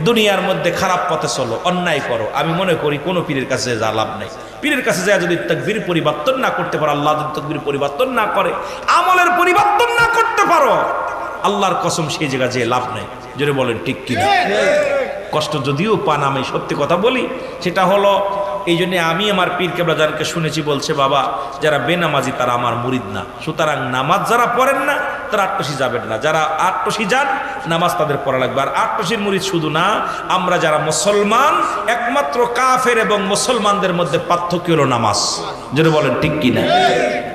[SPEAKER 1] দুনিয়ার মধ্যে খারাপ পথে চলো, অন্যায় করো, আমি মনে করি কোনো পীরের কাছে যা লাভ নেই। পীরের কাছে যায় যদি তাকবীর পরিবর্তন না করতে পারো, আল্লাহ যদি তাকবীর পরিবর্তন না করে, আমলের পরিবর্তন না করতে পারো, আল্লাহর কসম সেই জায়গা যে লাভ নেই। জোরে বলেন ঠিক কিনা? কষ্ট যদিও পান, আমি সত্যি কথা বলি, সেটা হলো এই জন্য আমি আমার পীর কেবলাদানকে শুনেছি বলছে, বাবা যারা বেনামাজি তারা আমার মুরিদ না, সুতরাং নামাজ যারা পড়েন না তারা আট্টসি যাবেন না, যারা আট্টসি যান নামাজ তাদের পড়া লাগবে। আর আট্টসির মুরিদ শুধু না, আমরা যারা মুসলমান, একমাত্র কাফের এবং মুসলমানদের মধ্যে পার্থক্য হলো নামাজ। যদি বলেন ঠিক কি না?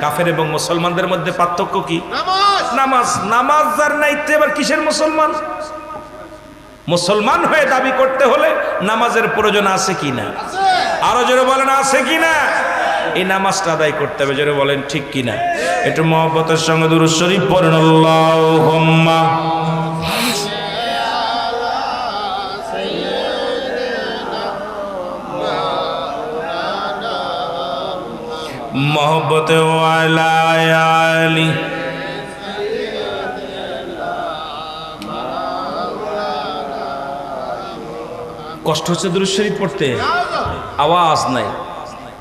[SPEAKER 1] কাফের এবং মুসলমানদের মধ্যে পার্থক্য কি? নামাজ। নামাজ যার নাইতে এবার কিসের মুসলমান? মুসলমান হয়ে দাবি করতে হলে নামাজের প্রয়োজন আছে কি না? আরো জোরে বলেন আছে কি না? এই নামাজটা আদায় করতে হবে। জোরে বলেন ঠিক কি না? একটু মহব্বতের সঙ্গে দুরূদ শরীফ পড়েন, আল্লাহুম্মা মহব্বতে ওয়ালা আলি। কষ্ট হচ্ছে দুরূদ শরীফ পড়তে, আওয়াজ নাই।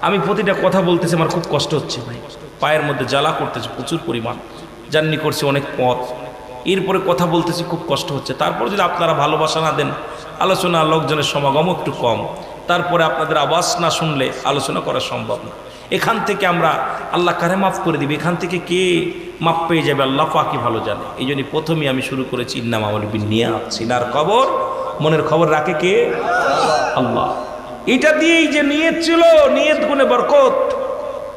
[SPEAKER 1] আমি প্রতিটা কথা বলতেছি, আমার খুব কষ্ট হচ্ছে ভাই, পায়ের মধ্যে জ্বালা করতেছে প্রচুর পরিমাণ, জার্নি করছি অনেক পথ, এরপরে কথা বলতেছি, খুব কষ্ট হচ্ছে। তারপর যদি আপনারা ভালোবাসা না দেন, আলোচনা লোকজনের সমাগম একটু কম, তারপরে আপনাদের আওয়াজ না শুনলে আলোচনা করা সম্ভব না। এখান থেকে আমরা আল্লাহ কারে মাফ করে দিবে, এখান থেকে কে মাফ পেয়ে যাবে আল্লাহ পাকই ভালো জানে। এই জন্য প্রথমেই আমি শুরু করেছি ইন্নামা আউলিবিন নিয়াত, সিনার খবর মনের খবর রাখে কে? আল্লাহ। এটা দিয়েই যে নিয়ত ছিল, নিয়ত গুণে বরকত,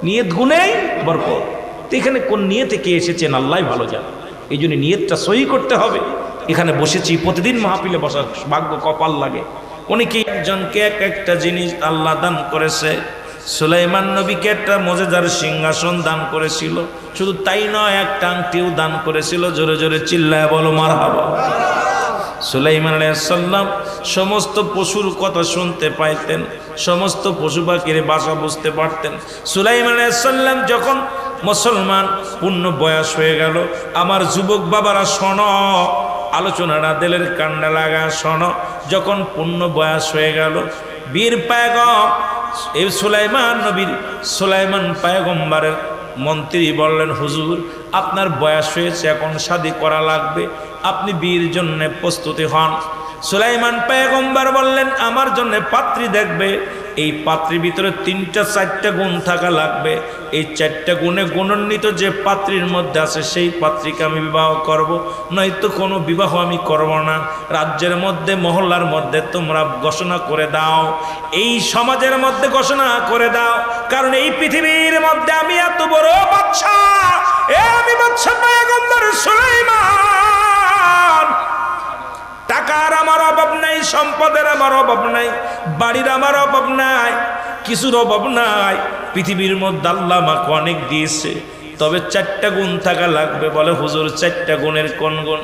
[SPEAKER 1] নিয়ত গুণেই বরকত। তো এখানে কোন নিয়তে কে এসেছেন আল্লাহ ভালো জানে। এই জন্য নিয়তটা সহি করতে হবে। এখানে বসেছি, প্রতিদিন মাহফিলে বসার ভাগ্য কপাল লাগে। অনেকে একজনকে এক একটা জিনিস আল্লাহ দান করেছে। সুলাইমান নবীকে একটা মজেদার সিংহাসন দান করেছিল, শুধু তাই নয়, একটা আংটিও দান করেছিল। জোরে জোরে চিল্লায় বলো মারহাবা। সুলাইমান আলাইহিস সালাম সমস্ত পশুর কথা শুনতে পাইতেন, সমস্ত পশু পাখির ভাষা বুঝতে পারতেন। সুলাইমান আলাইহিস সালাম যখন মুসলমান পূর্ণ বয়স হয়ে গেল, আমার যুবক বাবারা শোনো, আলোচনাটা দিলের কান্ডা লাগা শোনো। যখন পূর্ণ বয়স হয়ে গেল, বীর পায়গম্বর এই সুলাইমান পায়গম্বরের মন্ত্রী বললেন, হুজুর আপনার বয়স হয়েছে, এখন শাদী করা লাগবে, আপনি বিয়ের জন্য প্রস্তুতি হন। সুলাইমান পয়গম্বর বললেন আমার জন্য পাত্রী দেখবে, এই পাত্রীর ভিতরে 3টা 4টা গুণ থাকা লাগবে। এই 4টা গুণে গুণান্বিত যে পাত্রীর মধ্যে আছে সেই পাত্রীকে আমি বিবাহ করব, নয়তো কোনো বিবাহ আমি করব না। রাজ্যের মধ্যে মহল্লার মধ্যে তোমরা ঘোষণা করে দাও, এই সমাজের মধ্যে ঘোষণা করে দাও, কারণ এই পৃথিবীর মধ্যে আমি এত বড় বাদশা, আমি বাদশা পয়গম্বর সুলাইমান। টাকার আমার অভাব নাই, সম্পদের আমার অভাব নাই, বাড়ির আমার অভাব নাই, কিছুর অভাব নাই। পৃথিবীর মধ্যে আল্লাহ আমাকে অনেক দিয়েছে, তবে 4টা গুণ থাকা লাগবে। বলে হুজুর 4টা গুণের কোন গুণ?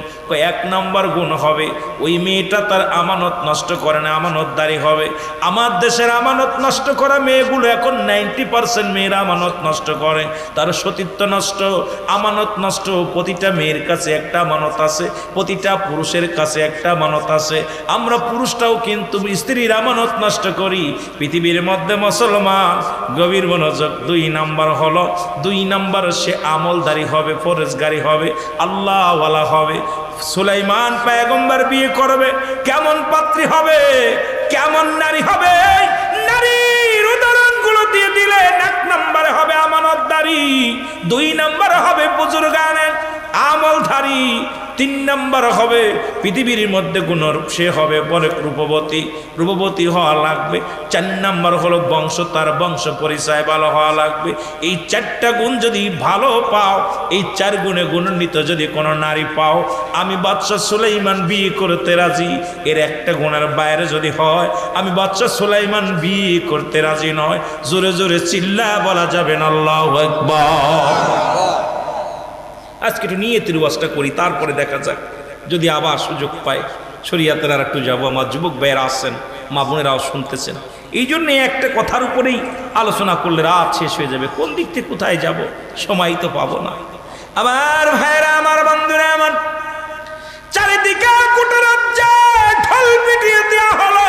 [SPEAKER 1] 1 নম্বর গুণ হবে ওই মেয়েটা তার আমানত নষ্ট করে না, আমানতদারি হবে। আমার দেশের আমানত নষ্ট করা মেয়েগুলো এখন 90% মেয়েরা আমানত নষ্ট করে, তার সতীত্ব নষ্ট, আমানত নষ্ট। প্রতিটা মেয়ের কাছে একটা আমানত আছে, প্রতিটা পুরুষের কাছে একটা আমানত আছে। আমরা পুরুষটাও কিন্তু স্ত্রীর আমানত নষ্ট করি। পৃথিবীর মধ্যে মুসলমান গভীর মনোযোগ, 2 নম্বর হলো, 2 নম্বর সে আমলদারি হবে, ফরজগারি হবে, আল্লাহওয়ালা হবে। সুলাইমান পয়গম্বর বিয়ে করবে, কেমন পাত্রী হবে, কেমন নারী হবে? নারীর উদাহরণগুলো দিয়ে দিলেন। 1 নম্বরে হবে আমানতদারি, 2 নম্বরে হবে বুজুর্গানে আমলধারী, 3 নম্বর হবে পৃথিবীর মধ্যে গুণর, সে হবে বড় রূপবতী, রূপবতী হওয়া লাগবে। 4 নম্বর হলো বংশ, তার বংশ পরিচয় ভালো হওয়া লাগবে। এই 4টা গুণ যদি ভালো পাও, এই 4 গুণে গুণান্বিত যদি কোনো নারী পাও, আমি বাদশা সুলাইমান বিয়ে করতে রাজি। এর একটা গুণের বাইরে যদি হয়, আমি বাদশা সুলাইমান বিয়ে করতে রাজি নয়। জোরে জোরে চিল্লা বলা যাবে না আল্লাহু আকবার। আজকে একটু নিয়তের ওয়াজটা করি, তারপরে দেখা যাক যদি আবার সুযোগ পাই। শরীয়তের আর একটু যাবো, আমার যুবক ভাইয়েরা আসছেন, মা বোনেরাও শুনতেছেন। এই জন্যে একটা কথার উপরেই আলোচনা করলে রাত শেষ হয়ে যাবে, কোন দিক থেকে কোথায় যাব, সময় তো পাবো না। আমার ভাইয়েরা, আমার বন্ধুরা, আমার চারিদিকে গোটা রাজ্যে ঢোল পিটিয়ে দেওয়া হলো,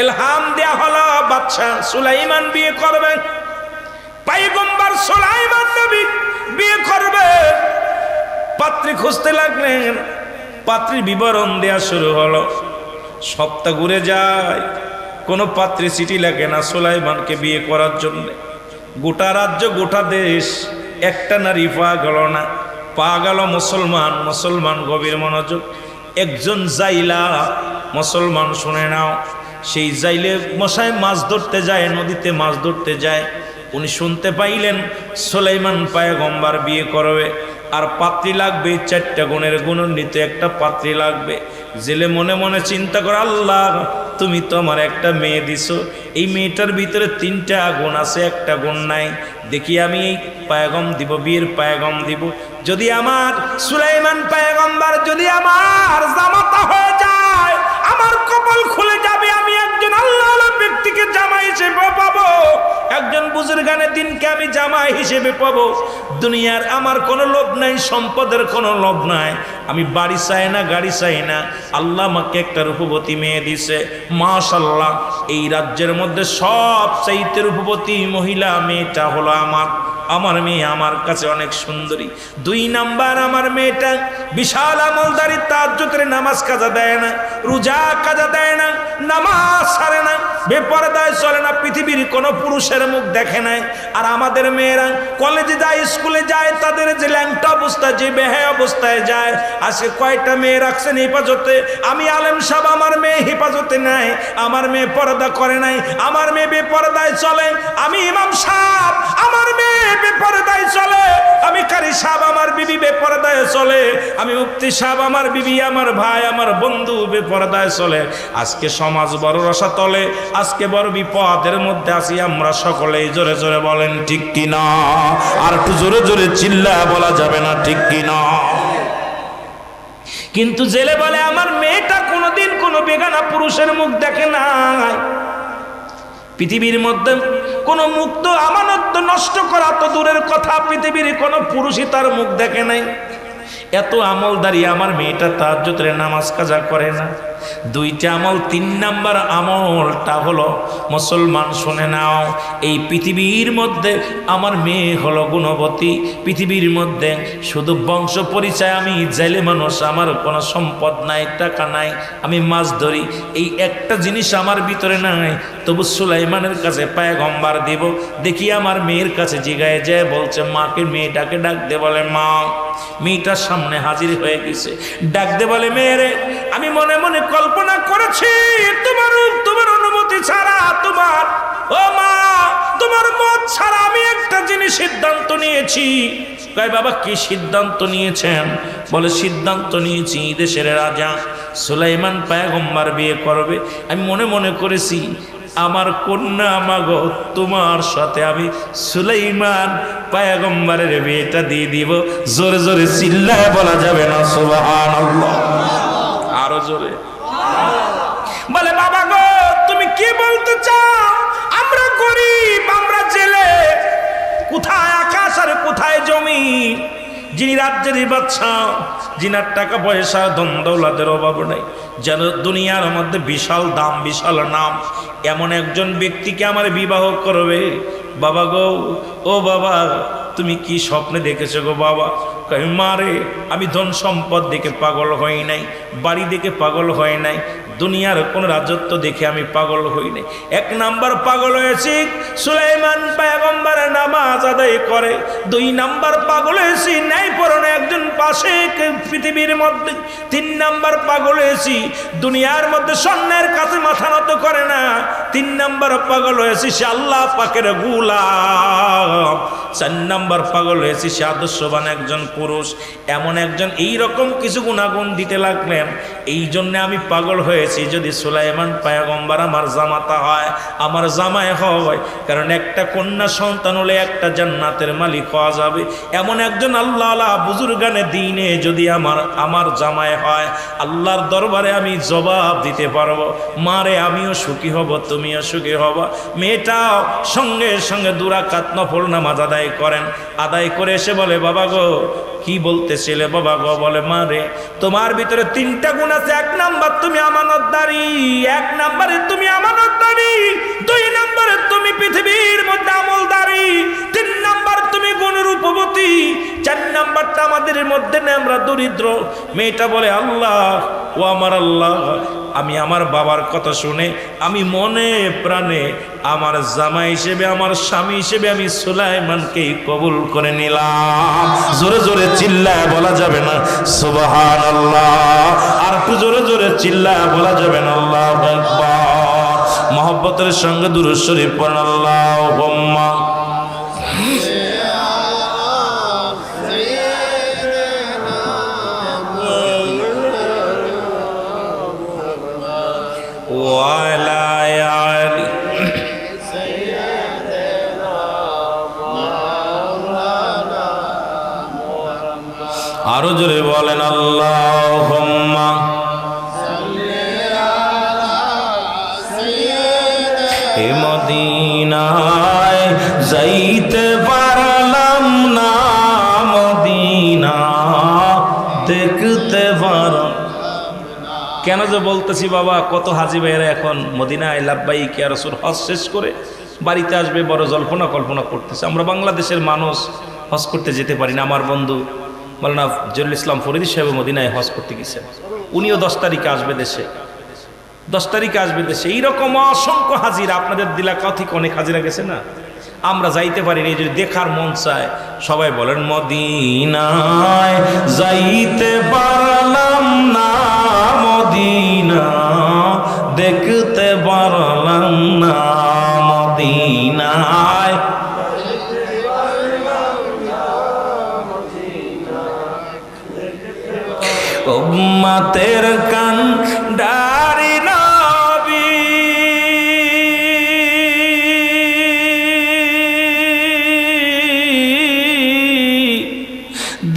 [SPEAKER 1] ইলহাম দেওয়া হলো বাদশা সুলাইমান বিয়ে করবেন, পয়গম্বর সুলাইমান নবী বিয়ে করবে। পাত্রী খুঁজতে লাগলেন, পাত্রীর বিবরণ দেয়া শুরু হলো। সপ্তাহ ঘুরে যায়, কোনো পাত্রী চিঠি লাগে না সুলাইমানকে বিয়ে করার জন্য। গোটা রাজ্য, গোটা দেশ একটা নারী পা গেল না। পা গেল মুসলমান। মুসলমান গভীর মনোযোগ, একজন জাইলা মুসলমান, শুনে নাও। সেই জাইলে মশায় মাছ ধরতে যায়, নদীতে মাছ ধরতে যায়। উনি শুনতে পাইলেন সুলাইমান পয়গম্বর বিয়ে করবে, আর পাত্রী লাগবে 4টা গুণের গুণান্বিত একটা পাত্রী লাগবে। জেলে মনে মনে চিন্তা করে, আল্লাহ তুমি তো আমার একটা মেয়ে দিছো, এই মেয়েটার ভিতরে 3টা গুণ আছে, একটা গুণ নাই। দেখি আমি এই পায়গম দিব, বিয়ের পায়গম দিব। যদি আমার সুলাইমান পয়গম্বর যদি আমার জামাতা হয়ে যায়, আমার কপাল খুলে যাবে, আমি একজন আল্লাহওয়ালা ব্যক্তিকে জামাই হিসেবে পাবো, একজন বুজুর্গানের দিনকে আমি জামাই হিসেবে পাবো। দুনিয়ার আমার কোনো লোভ নাই, সম্পদের কোনো লোভ নাই, আমি বাড়ি চাই না, গাড়ি চাই না। আল্লাহ আমাকে একটা রূপবতী মেয়ে দিছে, মাশাআল্লাহ। এই রাজ্যের মধ্যে সবচাইতে রূপবতী মহিলা মেয়েটা হলো আমার মেয়ে, আমার কাছে অনেক সুন্দরী। 2 নাম্বার, আমার মেয়েটা বিশাল আমলদারি, তাহাজ্জুদের নামাজ কাজা দেয় না, রোজা কাজা দেয় না, নামাজ ছাড়ে না, বেপরদায় চলে না, পৃথিবীর কোনো পুরুষের মুখ দেখে নাই। আর আমাদের মেয়েরা কলেজে যায়, স্কুলে যায়, তাদের যে ল্যাংটা অবস্থায়, যে বেহায়া অবস্থায় যায়। আজকে কয়টা মেয়ে রাখছেন হেফাজতে? আমি আলেম সাহেব, আমার মেয়ে হেফাজতে নাই, আমার মেয়ে পর্দা করে নাই, আমার মেয়ে বেপরদায় চলে। আমি ইমাম সাহেব, আমার মেয়ে বেপরদায় চলে। আমি কারি সাহেব, আমার বিবি বেপরদায় চলে। আমি মুফতি সাহেব, আমার বিবি, আমার ভাই, আমার বন্ধু বেপরদায় চলে। আজকে সমাজ বড় রসাতলে, আজকে বড় বিপদের মধ্যে আছি আমরা সকলেই। জোরে জোরে বলেন ঠিক কিনা? আর একটু জোরে জোরে চিল্লা বলা যাবে না ঠিক কিনা? কিন্তু জেলে বলে আমার মেয়েটা কোনোদিন কোনো বেগানা পুরুষের মুখ দেখে নাই। পৃথিবীর মধ্যে কোনো মুক্ত আমানত নষ্ট করা তো দূরের কথা, পৃথিবীর কোনো পুরুষই তার মুখ দেখে নাই। এত আমলদারি আমার মেয়েটা তাহাজ্জুদের নামাজ কাজা করে না। দুইটা আমল। 3 নাম্বার আমলটা হলো, মুসলমান শুনে নাও, এই পৃথিবীর মধ্যে আমার মেয়ে হলো গুণবতী। পৃথিবীর মধ্যে শুধু বংশ পরিচয়, আমি জেলে মানুষ, আমার কোনো সম্পদ নাই, টাকা নাই, আমি মাছ ধরি, এই একটা জিনিস আমার ভিতরে নাই। তবু সুলাইমানের কাছে পয়গম্বর দিব। দেখি আমার মেয়ের কাছে জিগায় যায়, বলছে মাকে, মেয়েটাকে ডাক দে। বলে মা। মেয়েটার সামনে হাজির হয়ে গেছে। ডাক দে বলে, মেয়েরে, আমি মনে মনে কল্পনা করেছি তোমার অনুমতি ছাড়া, ও মা, তোমার মত ছাড়া আমি একটা জিনিস সিদ্ধান্ত নিয়েছি। কয় বাবা, কি সিদ্ধান্ত নিয়েছেন? বলে, সিদ্ধান্ত নিয়েছি দেশের রাজা সুলাইমান পয়গম্বর বিয়ে করবে। আমি মনে মনে করেছি আমার কন্যা মাগো, তোমার সাথে আমি সুলাইমান পয়গম্বরের বিয়েটা দিয়ে দিব। জোরে জোরে চিল্লায় বলা যাবে না সুবহানাল্লাহ? আরো জোরে। বলে, বাবা গো, তুমি কি বলতে চাও? আমরা গরিব, আমরা জেলে, কোথায় আকাশ আর কোথায় জমিন। যিনি রাজ্যের বাদশা, যিনার টাকা পয়সা ধন দৌলতের অভাব নাই, যেন দুনিয়ার মধ্যে বিশাল দাম, বিশাল নাম, এমন একজন ব্যক্তিকে আমার বিবাহ করবে। বাবা গো, ও বাবা, তুমি কি স্বপ্নে দেখেছো গো বাবা? মারে, আমি ধন সম্পদ দেখে পাগল হই নাই, বাড়ি দেখে পাগল হয় নাই, দুনিয়ার কোন রাজত্ব দেখে আমি পাগল হই নাই। 1 নাম্বার পাগল হয়েছি সুলাইমান পয়গম্বরের নামাজ আদায় করে। 2 নাম্বার পাগল হয়েছি ন্যায়পরায়ণ একজন পাশে পৃথিবীর মধ্যে। 3 নাম্বার পাগল হয়েছি দুনিয়ার মধ্যে স্বর্ণের কাছে মাথা নত করে না। 3 নাম্বার পাগল হয়েছি সে আল্লাহ পাকের গোলাম। 4 নাম্বার পাগল হয়েছি সে আদর্শবান একজন পুরুষ। এমন একজন এইরকম কিছু গুণাগুণ দিতে লাগলেন। এই জন্য আমি পাগল হয়েছি, যদি সুলাইমান পয়গম্বর আমার জামাতা হয়, আমার জামাই হয়, কারণ একটা কন্যা সন্তান হলে একটা জান্নাতের মালিক হওয়া যাবে। এমন একজন আল্লাহ বুজুর্গানে দিনে যদি আমার জামাই হয়, আল্লাহর দরবারে আমি জবাব দিতে পারবো, মারে আমিও সুখী হব, তুমিও সুখী হব। মেয়েটাও সঙ্গে সঙ্গে 2 রাকাত নফল নামাজ আদায় করেন। আদায় করে এসে বলে, বাবা গো, কি বলতেছিলে বাবা গো? বলে, মা রে, তোমার ভিতরে 3টা গুণ আছে। 1 নাম্বার তুমি আমানতদারি, 1 নাম্বারে তুমি আমানতদারি, 2 নাম্বারে তুমি পৃথিবীর মধ্যে আমলদারি, 3 নাম্বার তুমি গুণরূপবতী, 4 নাম্বারটা আমাদের মধ্যে নেই, আমরা দরিদ্র। মেয়েটা বলে, আল্লাহ, ও আমার আল্লাহ, আমি আমার বাবার কথা শুনে আমি মনে প্রাণে আমার জামাই হিসেবে, আমার স্বামী হিসেবে আমি সুলাইমানকেই কবুল করে নিলাম। জোরে জোরে চিল্লায় বলা যাবে না সুবহানাল্লাহ? আর একটু জোরে জোরে চিল্লায় বলা যাবে না আল্লাহু আকবার? মহব্বতের সঙ্গে দুরূদ শরীফ পড়ুন, আল্লাহুম্মা আরো জোরে বলেন, আল্লাহুম্মা মদিনায় যাইতে পারলাম না, মদিনা দেখতে পারলাম। কেন যে বলতেছি বাবা, কত হাজি ভাইয়েরা এখন মদিনায় লাব্বাইক ইয়া রাসূল হজ শেষ করে বাড়িতে আসবে, বড় জল্পনা কল্পনা করতেছে। আমরা বাংলাদেশের মানুষ হজ করতে যেতে পারি না। আমার বন্ধু মাওলানা জহুরুল ইসলাম ফরিদী সাহেব মদিনায় হজ করতে গেছেন, উনিও 10 তারিখে আসবে দেশে, 10 তারিখে আসবে দেশে। এইরকম অসংখ্য হাজিরা, আপনাদের দিলাকাও থেকে অনেক হাজিরা গেছে না, আমরা যাইতে পারিনি। যদি দেখার মন চায়, সবাই বলেন, মদিনায় যাইতে পারলাম না, মদিনা দেখতে পারলাম না, মদিনায় উম্মতের কান্ডারি নবী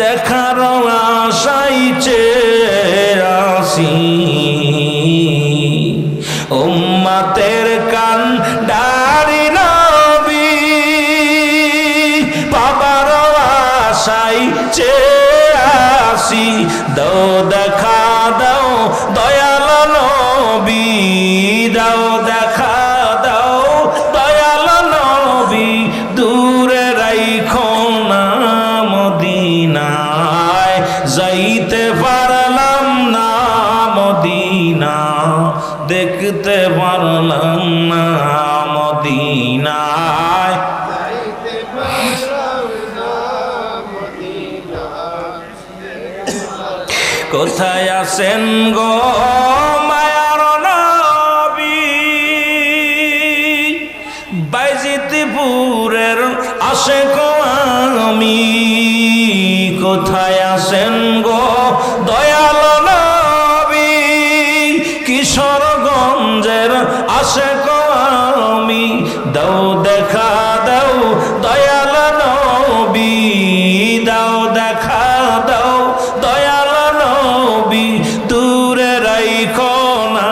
[SPEAKER 1] দেখার আশায় চেয়ে আসি, উম্মতের কান্ডারি নবী বাবার আশায় চেয়ে আসি, দাও দেখা দাও দয়াল যাইতে পারলাম না মদিনা, দেখতে পারলাম না মদিনায়। কোথায় আছেন গো মায়ার নবী, বাইজিতপুরের আশেক আমি। কোথায় আছেন গো দয়াল নবী, কিশোরগঞ্জের আশেক আমি। দাও দেখা দাও দয়াল নবী, দাও দেখা দাও দয়াল নবী, দূরে রাইখো না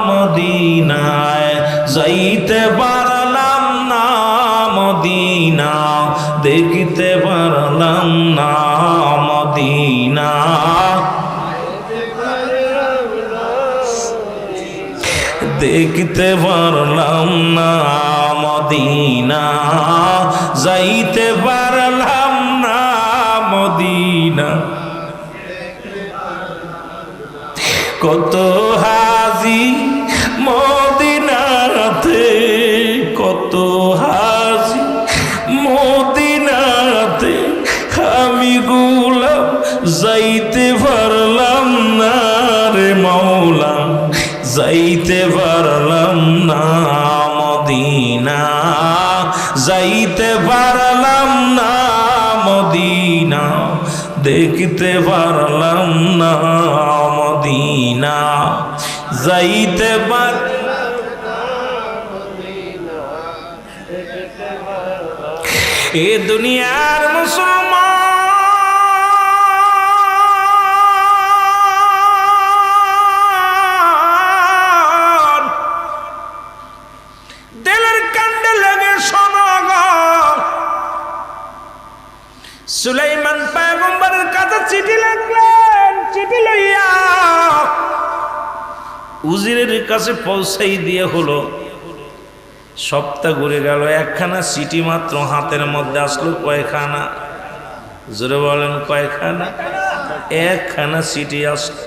[SPEAKER 1] মদিনায়। যাইতে পারলাম না মদিনা, দেখতে পারলাম না মদিনা। দেখতে পারলাম না মদিনা, যাইতে পারলাম না মদিনা। কত হাজি মদিনাতে, কত হাজি মদিনাতে, আমি গোলাম যাইতে পারলাম না রে মাওলা, যাইতে পারলাম না মদিনা, যাইতে পারলাম না মদিনা, দেখতে পারলাম না মদিনা, যাইতে পারলাম না মদিনা। এ দুনিয়ার মুসলমান সুলাইমান পয়গম্বরের কাছে চিঠি লিখলেন, চিঠি লইয়া উজিরের কাছে পৌঁছাই দিয়ে হলো। সপ্তাহ ঘুরে গেল, একখানা চিঠি মাত্র হাতের মধ্যে আসলো। কয়খানা? জোরে বলেন কয়খানা? একখানা চিঠি আসলো।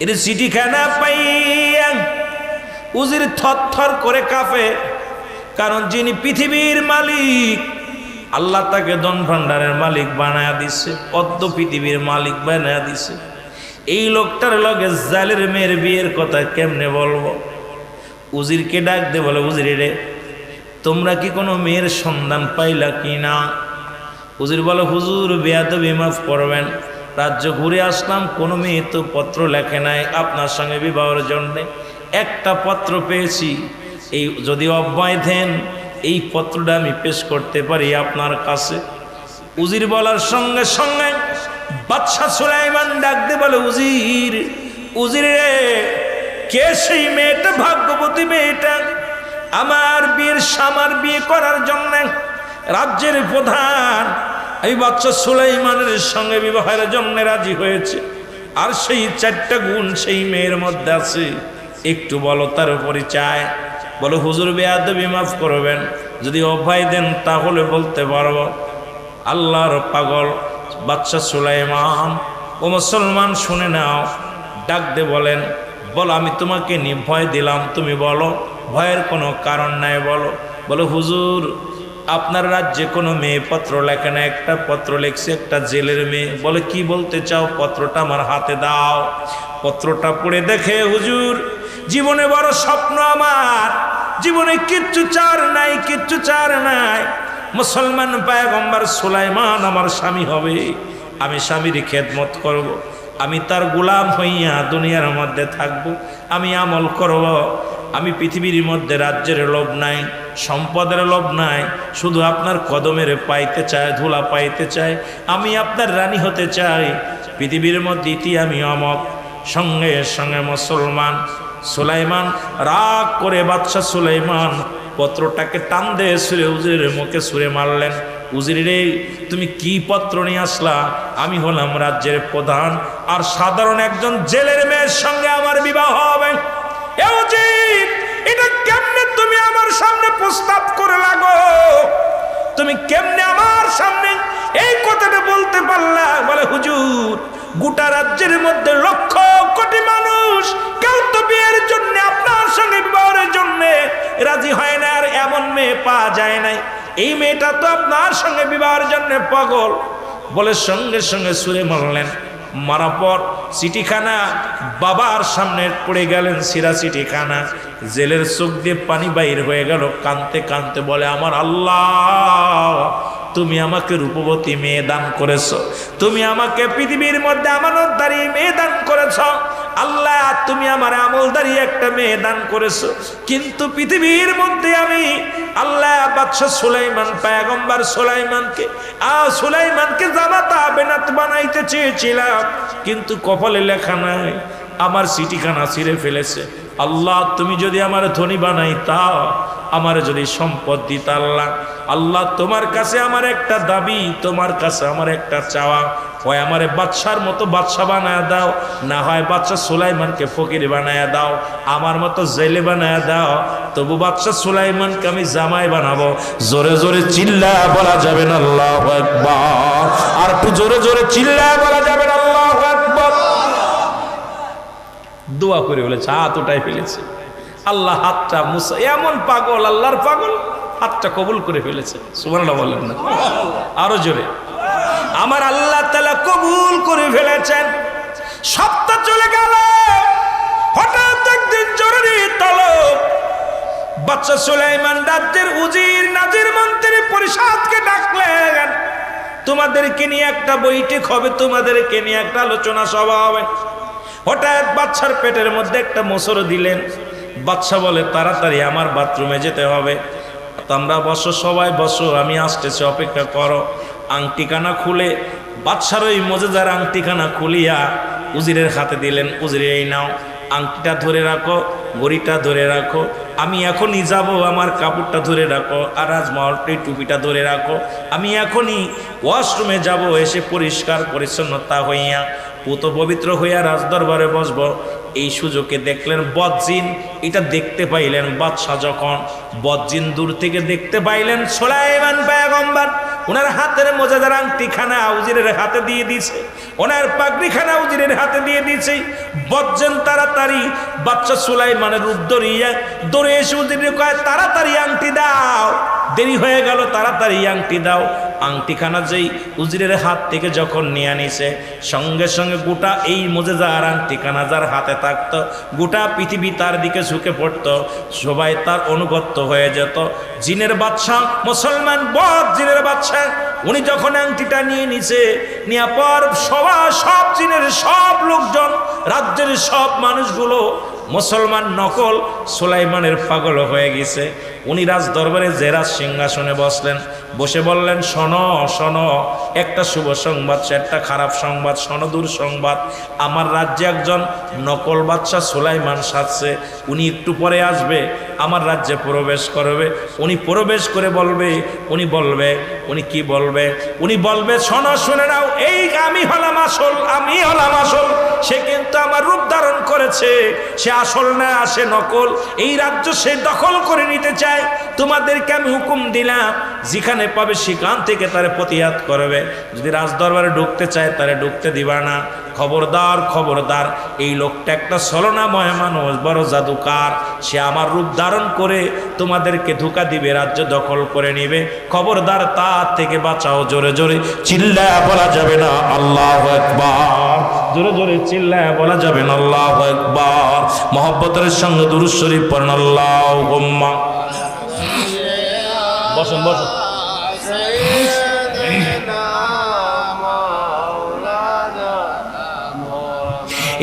[SPEAKER 1] এর চিঠিখানা পাইয়া উজির থরথর করে কাঁপে, কারণ যিনি পৃথিবীর মালিক, আল্লাহ তাকে ধন ভান্ডারের মালিক বানায়া দিছে, পদ্ম পৃথিবীর মালিক বানায়া দিছে। এই লোকটার লগে জালের মেয়ের বিয়ের কথা কেমনে বলবো? উজিরকে ডাক দে, বলে উজির রে, তোমরা কি কোনো মেয়ের সন্ধান পাইলা কি না? উজির বলে, হুজুর বেয়াদবি মাফ করবেন, রাজ্য ঘুরে আসলাম, কোনো মেয়ে তো পত্র লেখে নাই আপনার সঙ্গে বিবাহের জন্যে। একটা পত্র পেয়েছি, এই যদি অব্যয় দেন এই পত্রটা আমি পেশ করতে পারি আপনার কাছে। উজির বলার সঙ্গে সঙ্গে বাদশা সুলাইমান ডাক দিয়ে বলে, উজির, উজির রে, কে সেই মেয়েটা, ভাগ্যবতী মেয়েটা আমার বিয়ে করার জন্য রাজ্যের প্রধান এই বাদশা সুলাইমানের সঙ্গে বিবাহের জন্য রাজি হয়েছে, আর সেই 4টা গুণ সেই মেয়ের মধ্যে আছে, একটু বলো তার পরিচয়। বলো, হুজুর বেয়াদবি মাফ করবেন, যদি অভয় দেন তাহলে বলতে পারবো। আল্লাহর পাগল বাদশা সুলাইমান, ও মুসলমান শুনে নাও, ডাক দে বলেন, বলো আমি তোমাকে নির্ভয় দিলাম, তুমি বলো, ভয়ের কোনো কারণ নাই, বলো। বলো, হুজুর আপনার রাজ্যে কোনো মেয়ে পত্র লেখে না, একটা পত্র লেখছে, একটা জেলের মেয়ে। বলে, কি বলতে চাও? পত্রটা আমার হাতে দাও। পত্রটা পড়ে দেখে, হুজুর জীবনে বড় স্বপ্ন আমার, জীবনে কিচ্ছু চার নাই, কিচ্ছু চার নাই। মুসলমান পয়গম্বর সুলাইমান আমার স্বামী হবে, আমি স্বামীর খেদমত করব, আমি তার গোলাম হইয়া দুনিয়ার মধ্যে থাকব, আমি আমল করব। আমি পৃথিবীর মধ্যে রাজ্যের লোভ নাই, সম্পদের লোভ নাই, শুধু আপনার কদমের পাইতে চাই, ধুলা পাইতে চাই, আমি আপনার রানী হতে চাই পৃথিবীর মধ্যে, ইতি আমি অমক। সঙ্গে সঙ্গে মুসলমান সুলাইমান রাগ করে বাদশা সুলাইমান পত্রটাকে টান দিয়ে সুরে উজিরের মুখে সুরে মারলেন। উজির রে, তুমি কি পত্র নিয়ে আসলা? আমি হলাম রাজ্যের প্রধান, আর সাধারণ একজন জেলের মেয়ের সঙ্গে আমার বিবাহ হবে। এ উজির, এটা কেমনে তুমি আমার সামনে প্রস্তাব করে লাগো? তুমি কেমনে আমার সামনে এই কথাটা বলতে পারলা? বলে, হুজুর গোটা রাজ্যের মধ্যে লক্ষ কোটি মানুষ কেউ তো বিয়ের জন্য আপনার সঙ্গে বিবাহের জন্য রাজি হয় না, আর এমন মেয়ে পাওয়া যায় নাই। এই মেয়েটা তো আপনার সঙ্গে বিবাহের জন্য পাগল। বলে সঙ্গে সঙ্গে সুরে মারলেন। মারার পর চিঠিখানা বাবার সামনে পড়ে গেলেন, সিরা চিঠিখানা। জেলের চোখ দিয়ে পানি বাইর হয়ে গেল, কাঁদতে কাঁদতে বলে, আমার আল্লাহ, তুমি আমাকে রূপবতী মেয়ে দান করেছো, তুমি আমাকে পৃথিবীর মধ্যে আমানতদারী মেয়ে দান করেছো। আল্লাহ, তুমি আমার আমলদারী একটা মেয়ে দান করেছো, কিন্তু পৃথিবীর মধ্যে আমি আল্লাহ বাদশা সুলাইমান পয়গম্বর সুলাইমানকে জামাতা বেনাত বানাইতে চেয়েছিলাম, কিন্তু কপালে লেখা নাই, আমার চিঠিখানা ছিঁড়ে ফেলেছে। আল্লাহ, তুমি যদি আমার ধনী বানাইতা, আমার যদি সম্পদ দিতা, আল্লাহ তোমার কাছে আমার একটা দাবি, তোমার কাছে আমার একটা চাওয়া, হয় আমারে বাদশার মতো বাদশা বানায় দাও, না হয় বাদশা সুলাইমানকে ফকির বানায় দাও, আমার মতো জেলে বানায় দাও, তবু বাদশা সুলাইমানকে আমি জামাই বানাবো। জোরে জোরে চিল্লায় বলা যাবে না আল্লাহু আকবার? আর একটু জোরে জোরে চিল্লায় বলা যাবে না আল্লাহু আকবার? দোয়া করে বলেছে, হাত উঠাই ফেলেছে। আল্লাহ হাতটা মুসা, এমন পাগল, আল্লাহর পাগল, হাতটা কবুল করে ফেলেছে। সুবহানাল্লাহ বলেন না? আরো জোরে। আমার আল্লাহ তাআলা কবুল করে ফেলেছেন। সপ্তাহ চলে গেল, হঠাৎ একদিন জরুরি তলব। বাদশা সুলাইমান রাজ্যের উজির, নাজির, মন্ত্রী পরিষদকে ডাকলেন। তোমাদেরকে নিয়ে একটা বৈঠক হবে, তোমাদেরকে নিয়ে একটা আলোচনা সভা হবে। হঠাৎ বাদশার পেটের মধ্যে একটা মোসর দিলেন। বাদশা বলে, তাড়াতাড়ি আমার বাথরুমে যেতে হবে। তোমরা বসো, সবাই বসো, আমি আসতেছি, অপেক্ষা করো। আংটিখানা খুলে বাদশার ওই মজেদার আংটিখানা খুলিয়া উজিরের হাতে দিলেন। উজিরে, এই নাও, আংটিটা ধরে রাখো, ঘড়িটা ধরে রাখো, আমি এখনই যাব, আমার কাপড়টা ধরে রাখো, আর রাজমহলটি টুপিটা ধরে রাখো, আমি এখনই ওয়াশরুমে যাব, এসে পরিষ্কার পরিচ্ছন্নতা হইয়া পুত পবিত্র হইয়া রাজদরবারে বসব। এই সুযোগে দেখলেন বদজিন, এটা দেখতে পাইলেন বাদশা যখন বদজিন দূর থেকে দেখতে পাইলেন সুলাইমান পয়গম্বর ওনার হাতের মজাদার আংটিখানা উজিরের হাতে দিয়ে দিয়েছে, ওনার পাগড়িখানা উজিরের হাতে দিয়ে দিয়েছে। বদজিন তাড়াতাড়ি বাদশা সুলাইমানের রূপ ধরিয়া দৌড়ে এসে উজিরের কয়, তাড়াতাড়ি আংটি দাও, দেরি হয়ে গেল, তাড়াতাড়ি আংটি দাও। আংটিখানা যেই উজিরের হাত থেকে যখন নিয়ে নিছে, সঙ্গে সঙ্গে গোটা এই মজেদার আংটিখানা যার হাতে থাকতো, গোটা পৃথিবী তার দিকে ঝুঁকে পড়তো, সবাই তার অনুগত হয়ে যেত। জিনের বাদশা, মুসলমান বদ জিনের বাদশা, উনি যখন আংটিটা নিয়ে নিছে, নেওয়ার পর সব জিনের সব লোকজন, রাজ্যের সব মানুষগুলো মুসলমান নকল সুলাইমানের পাগল হয়ে গেছে। উনি রাজ দরবারে জেরাজ সিংহাসনে বসলেন, বসে বললেন, শোনো শোনো, একটা শুভ সংবাদ, একটা খারাপ সংবাদ, শোনো দুঃসংবাদ। আমার রাজ্যে একজন নকল বাদশা সুলাইমান সাজছে, উনি একটু পরে আসবে, আমার রাজ্যে প্রবেশ করবে। উনি প্রবেশ করে বলবে, উনি কি বলবে? উনি বলবে, শোনো, শুনে নাও, এই আমি হলাম আসল, আমি হলাম আসল। সে কিন্তু আমার রূপ ধারণ করেছে, সে আসল না, সে নকল। এই রাজ্য সে দখল করে নিতে চায়। তোমাদেরকে আমি হুকুম দিলাম, যেখানে পাবে সেখান থেকে তারে প্রতিহাত করবে। যদি রাজদরবারে ঢুকতে চায় তারে ঢুকতে দিবা না। খবরদার খবরদার, এই লোকটা একটা ছলনাময় মানুষ, বড় জাদুকার, সে আমার রূপ ধারণ করে তোমাদেরকে ধোঁকা দিবে, রাজ্য দখল করে নিবে। খবরদার, তার থেকে বাঁচাও। জোরে জোরে চিল্লায়া বলা যাবে না আল্লাহু আকবার? জোরে জোরে চিল্লায়া বলা যাবে না আল্লাহু আকবার? মহব্বতের সঙ্গে দুরূদ শরীফ পড়েন, আল্লাহুম্মা। বসুন বসুন।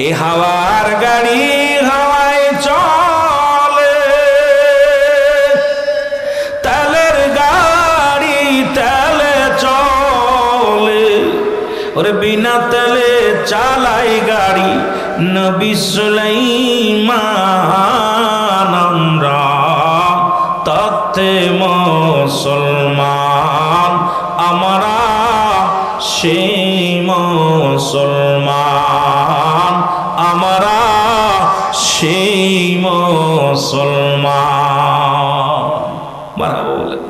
[SPEAKER 1] এ হাওয়ার গাড়ি হাওয়ায় চলে, তেলের গাড়ি তেলে চলে, ওরে বিনা তেলে চালাই গাড়ি নবী সুলাইমান। আমরা তথ্যে মুসলমান, আমরা সেই মুসলমান, আমরা সেই মুসলমান। মারহাবা বলেন,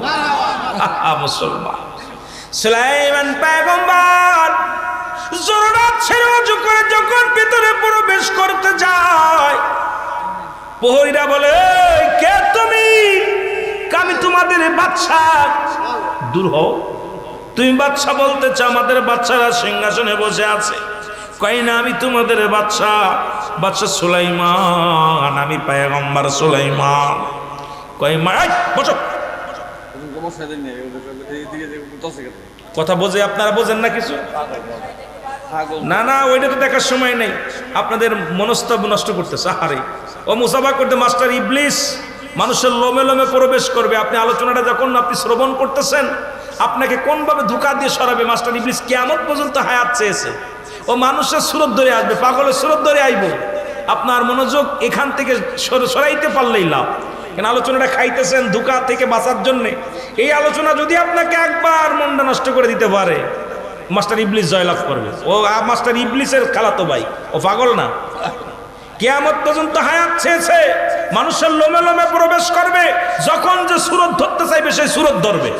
[SPEAKER 1] মুসলমান। সুলাইমান পয়গম্বর জরুরত ছিল অজু করে যখন ভিতরে প্রবেশ করতে যায়, প্রহরীরা বলে, কে তুমি? আমি তোমাদের বাদশা। দূর হও, তুমি বাদশা বলতে চাও? আমাদের বাদশারা সিংহাসনে বসে আছে। কয় না, আমি তোমাদের বাদশা, বাদশা সুলাইমান, আমি পয়গম্বর সুলাইমান। কয় মা, বসো। কথা বোঝে, আপনারা বোঝেন না কিছু? না না, ওইটা তো দেখার সময় নেই, আপনাদের মনস্তব নষ্ট করতেছে। আরে ও মুসাফা করতে মাস্টার ইবলিস মানুষের লোমে লোমে প্রবেশ করবে। আপনি আলোচনাটা যখন আপনি শ্রবণ করতেছেন, আপনাকে কোনভাবে ধোঁকা দিয়ে সরাবে মাস্টার ইবলিস কিয়ামত পর্যন্ত হায়াত চেয়েছে। ও মানুষের সুরত ধরে আসবে, পাগলের সুরত ধরে আইব। আপনার মনোযোগ এখান থেকে সরাইতে পারলেই লাভ। কেন আলোচনাটা খাইতেছেন ধোঁকা থেকে বাঁচার জন্যে। এই আলোচনা যদি আপনাকে একবার মনটা নষ্ট করে দিতে পারে, মাস্টার ইবলিস জয়লাভ করবে। ও মাস্টার ইবলিসের খালাতো ভাই, ও পাগল না। কিয়ামত পর্যন্ত হায়াত চেয়েছে, মানুষের লোমে লোমে প্রবেশ করবে। যখন যে সুরত ধরতে চাইবে সেই সুরত ধরবে।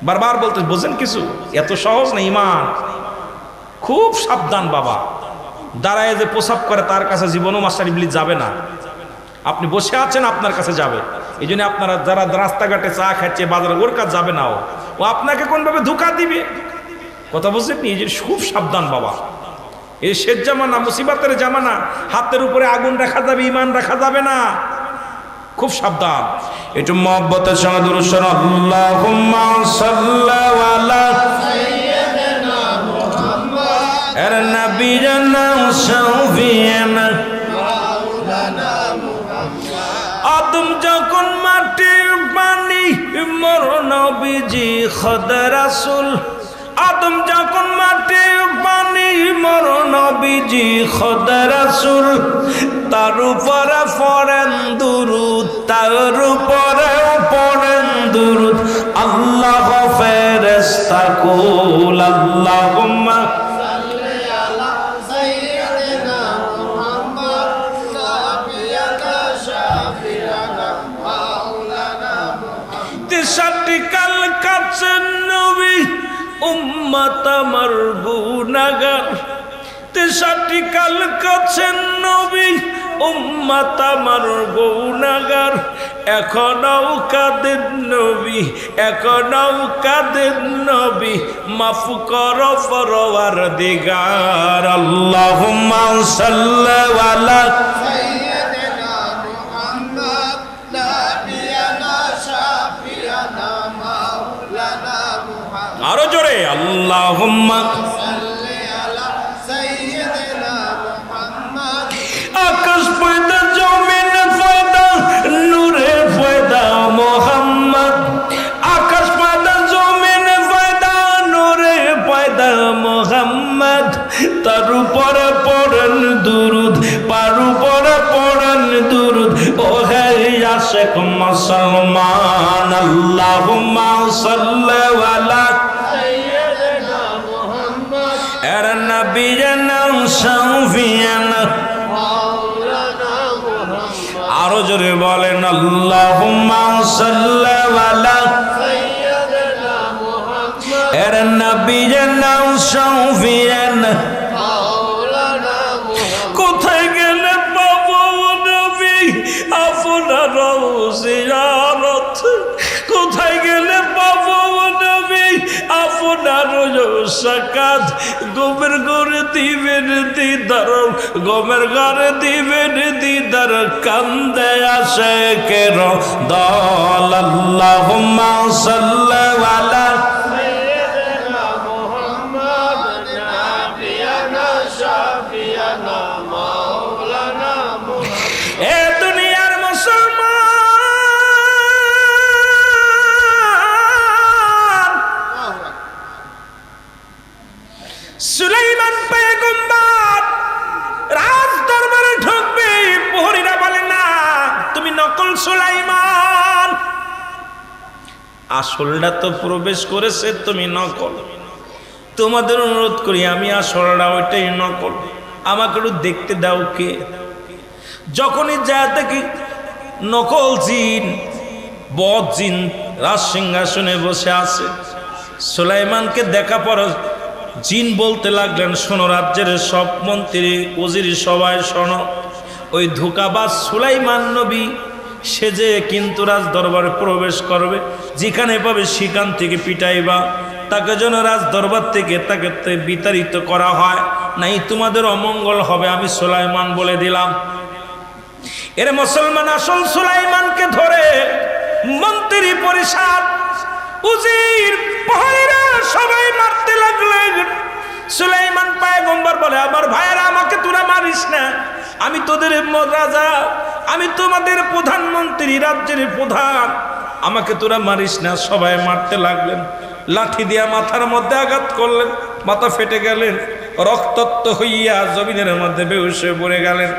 [SPEAKER 1] বারবার বলতে, বোঝেন কিছু? এত সহজ না ইমান। খুব সাবধান বাবা। দাঁড়ায় যে প্রসাব করে তার কাছে জীবনও মাস্টার ইবলিস যাবে না। আপনি বসে আছেন, আপনার কাছে যাবে। এই জন্য আপনারা যারা রাস্তাঘাটে চা খাচ্ছে বাজারে, ওর কাছে যাবে না। ও আপনাকে কোনভাবে ধোঁকা দিবে, কথা বুঝছেন? এই যে খুব সাবধান বাবা। এই শেষ জামানা, মুসিবতের জামানা। হাতের উপরে আগুন রাখা যাবে, ইমান রাখা যাবে না। খুব সাবধান। একটু মহব্বতের সঙ্গে দুরূদ শরীফ, আল্লাহুম্মা সাল্লি আলা সাইয়্যিদিনা মুহাম্মদ এর নবিয়িনা শাফিয়ানা মাওলানা মুহাম্মদ। আদম যখন মাটির পানি, মোর নবীজি খোদা রাসূল। আদম যখন মাটির পানি, মোর নবীজি খোদা রাসূল। তার উপরে পড়েন দুরূদ, তার উপরে পড়েন দুরূদ। আল্লাহ ফেরেশতা কুল, আল্লাহুম্মা সাল্লি আলা সাইয়্যিদিনা মুহাম্মদ নাবিয়ানা শাফিয়ানা মাওলানা মুহাম্মদ। তিসাটি কাল কাছেন নবী, উম্মত আমার গুনাহগার। তিসাটি কাল কাছেন নবী, উম্মত আমার গুনাহগার। এখনও কাঁদেন নবী, এখনও কাঁদেন নবী। মাফ করো পরওয়ারদিগার। আল্লাহুম্মা সাল্লি আলা সাইয়্যিদিনা মুহাম্মদ নাবিয়ানা শাফিয়ানা মাওলানা মুহাম্মদ। আরো জোরে, আল্লাহুম্মা সাল্লি আলা সাইয়্যিদিনা মুহাম্মদ। আকাশ পয়দা জমিন পয়দা নূরে পয়দা মুহাম্মদ। আকাশ পয়দা জমিন পয়দা নূরে পয়দা মুহাম্মদ। তার উপরে পড়েন দুরূদ, পার উপরে পড়েন দুরূদ। ও হে আশিক মুসলমান, আল্লাহুম্মা সাল্লি আলা সাইয়্যিদিনা মুহাম্মদ এর নবিয়িনা শাফিয়ানা মাওলানা মুহাম্মদ। আরো জোরে বলেন, আল্লাহুম্মা সাল্লি আলা সাইয়্যিদিনা মুহাম্মদ এর নবিয়িনা শাফিয়ানা মাওলানা মুহাম্মদ। কোথায় গেলে পাবো নবী আপনার জিয়ারত? কোথায় গেলে পাবো নবী আপনার সাকাত? গোমের ঘরে দিবেন দিদার, গোমের ঘরে দিবেন দিদার। কান্দে আসে কের দল। আল্লাহুম্মা সাল্লি আলা সাইয়্যিদিনা মুহাম্মদ নাবিয়ানা শাফিয়ানা মাওলানা মুহাম্মদ। এ দুনিয়ার মুসলমান, সুলাইমান পয়গম্বর রাজ দরবারে ঢুকবে। প্রহরীরা বলে, না তুমি নকল সুলাইমান। আসলটা তো প্রবেশ করেছে, তুমি নকল। তোমাদের অনুরোধ করি, আমি আসলটা, ওইটাই নকল। আমাকে একটু দেখতে দাও কে। যখনই যা দেখি নকল জিন, বদ জিন রাজ সিংহাসনে বসে আছে। সুলাইমানকে দেখা পর জিন বলতে লাগলেন, শোনো রাজ্যের সব মন্ত্রী ওজির সবাই শোনো, ওই ধোঁকাবাজ সুলাইমান নবী সে যে কিন্তু রাজ দরবারে প্রবেশ করবে, যেখানে পাবে সেখান থেকে পিটাইবা, তাকে যেন রাজ দরবার থেকে তাকে বিতাড়িত করা হয়, নাই তোমাদের অমঙ্গল হবে, আমি সুলাইমান বলে দিলাম। এর মুসলমান আসল সুলাইমানকে ধরে মন্ত্রী পরিষদ উজির প্রহরীরা সবাই মারতে লাগলেন। সুলাইমান পয়গম্বর বলে, আমার ভাইয়েরা আমাকে তোরা মারিস না, আমি তোদের রাজা, আমি তোমাদের প্রধানমন্ত্রী, রাজ্যের প্রধান, আমাকে তোরা মারিস না। সবাই মারতে লাগলেন, লাঠি দিয়া মাথার মধ্যে আঘাত করলেন, মাথা ফেটে গেলেন, রক্তাক্ত হইয়া জমিনের মধ্যে বেহুশ হয়ে পড়ে গেলেন।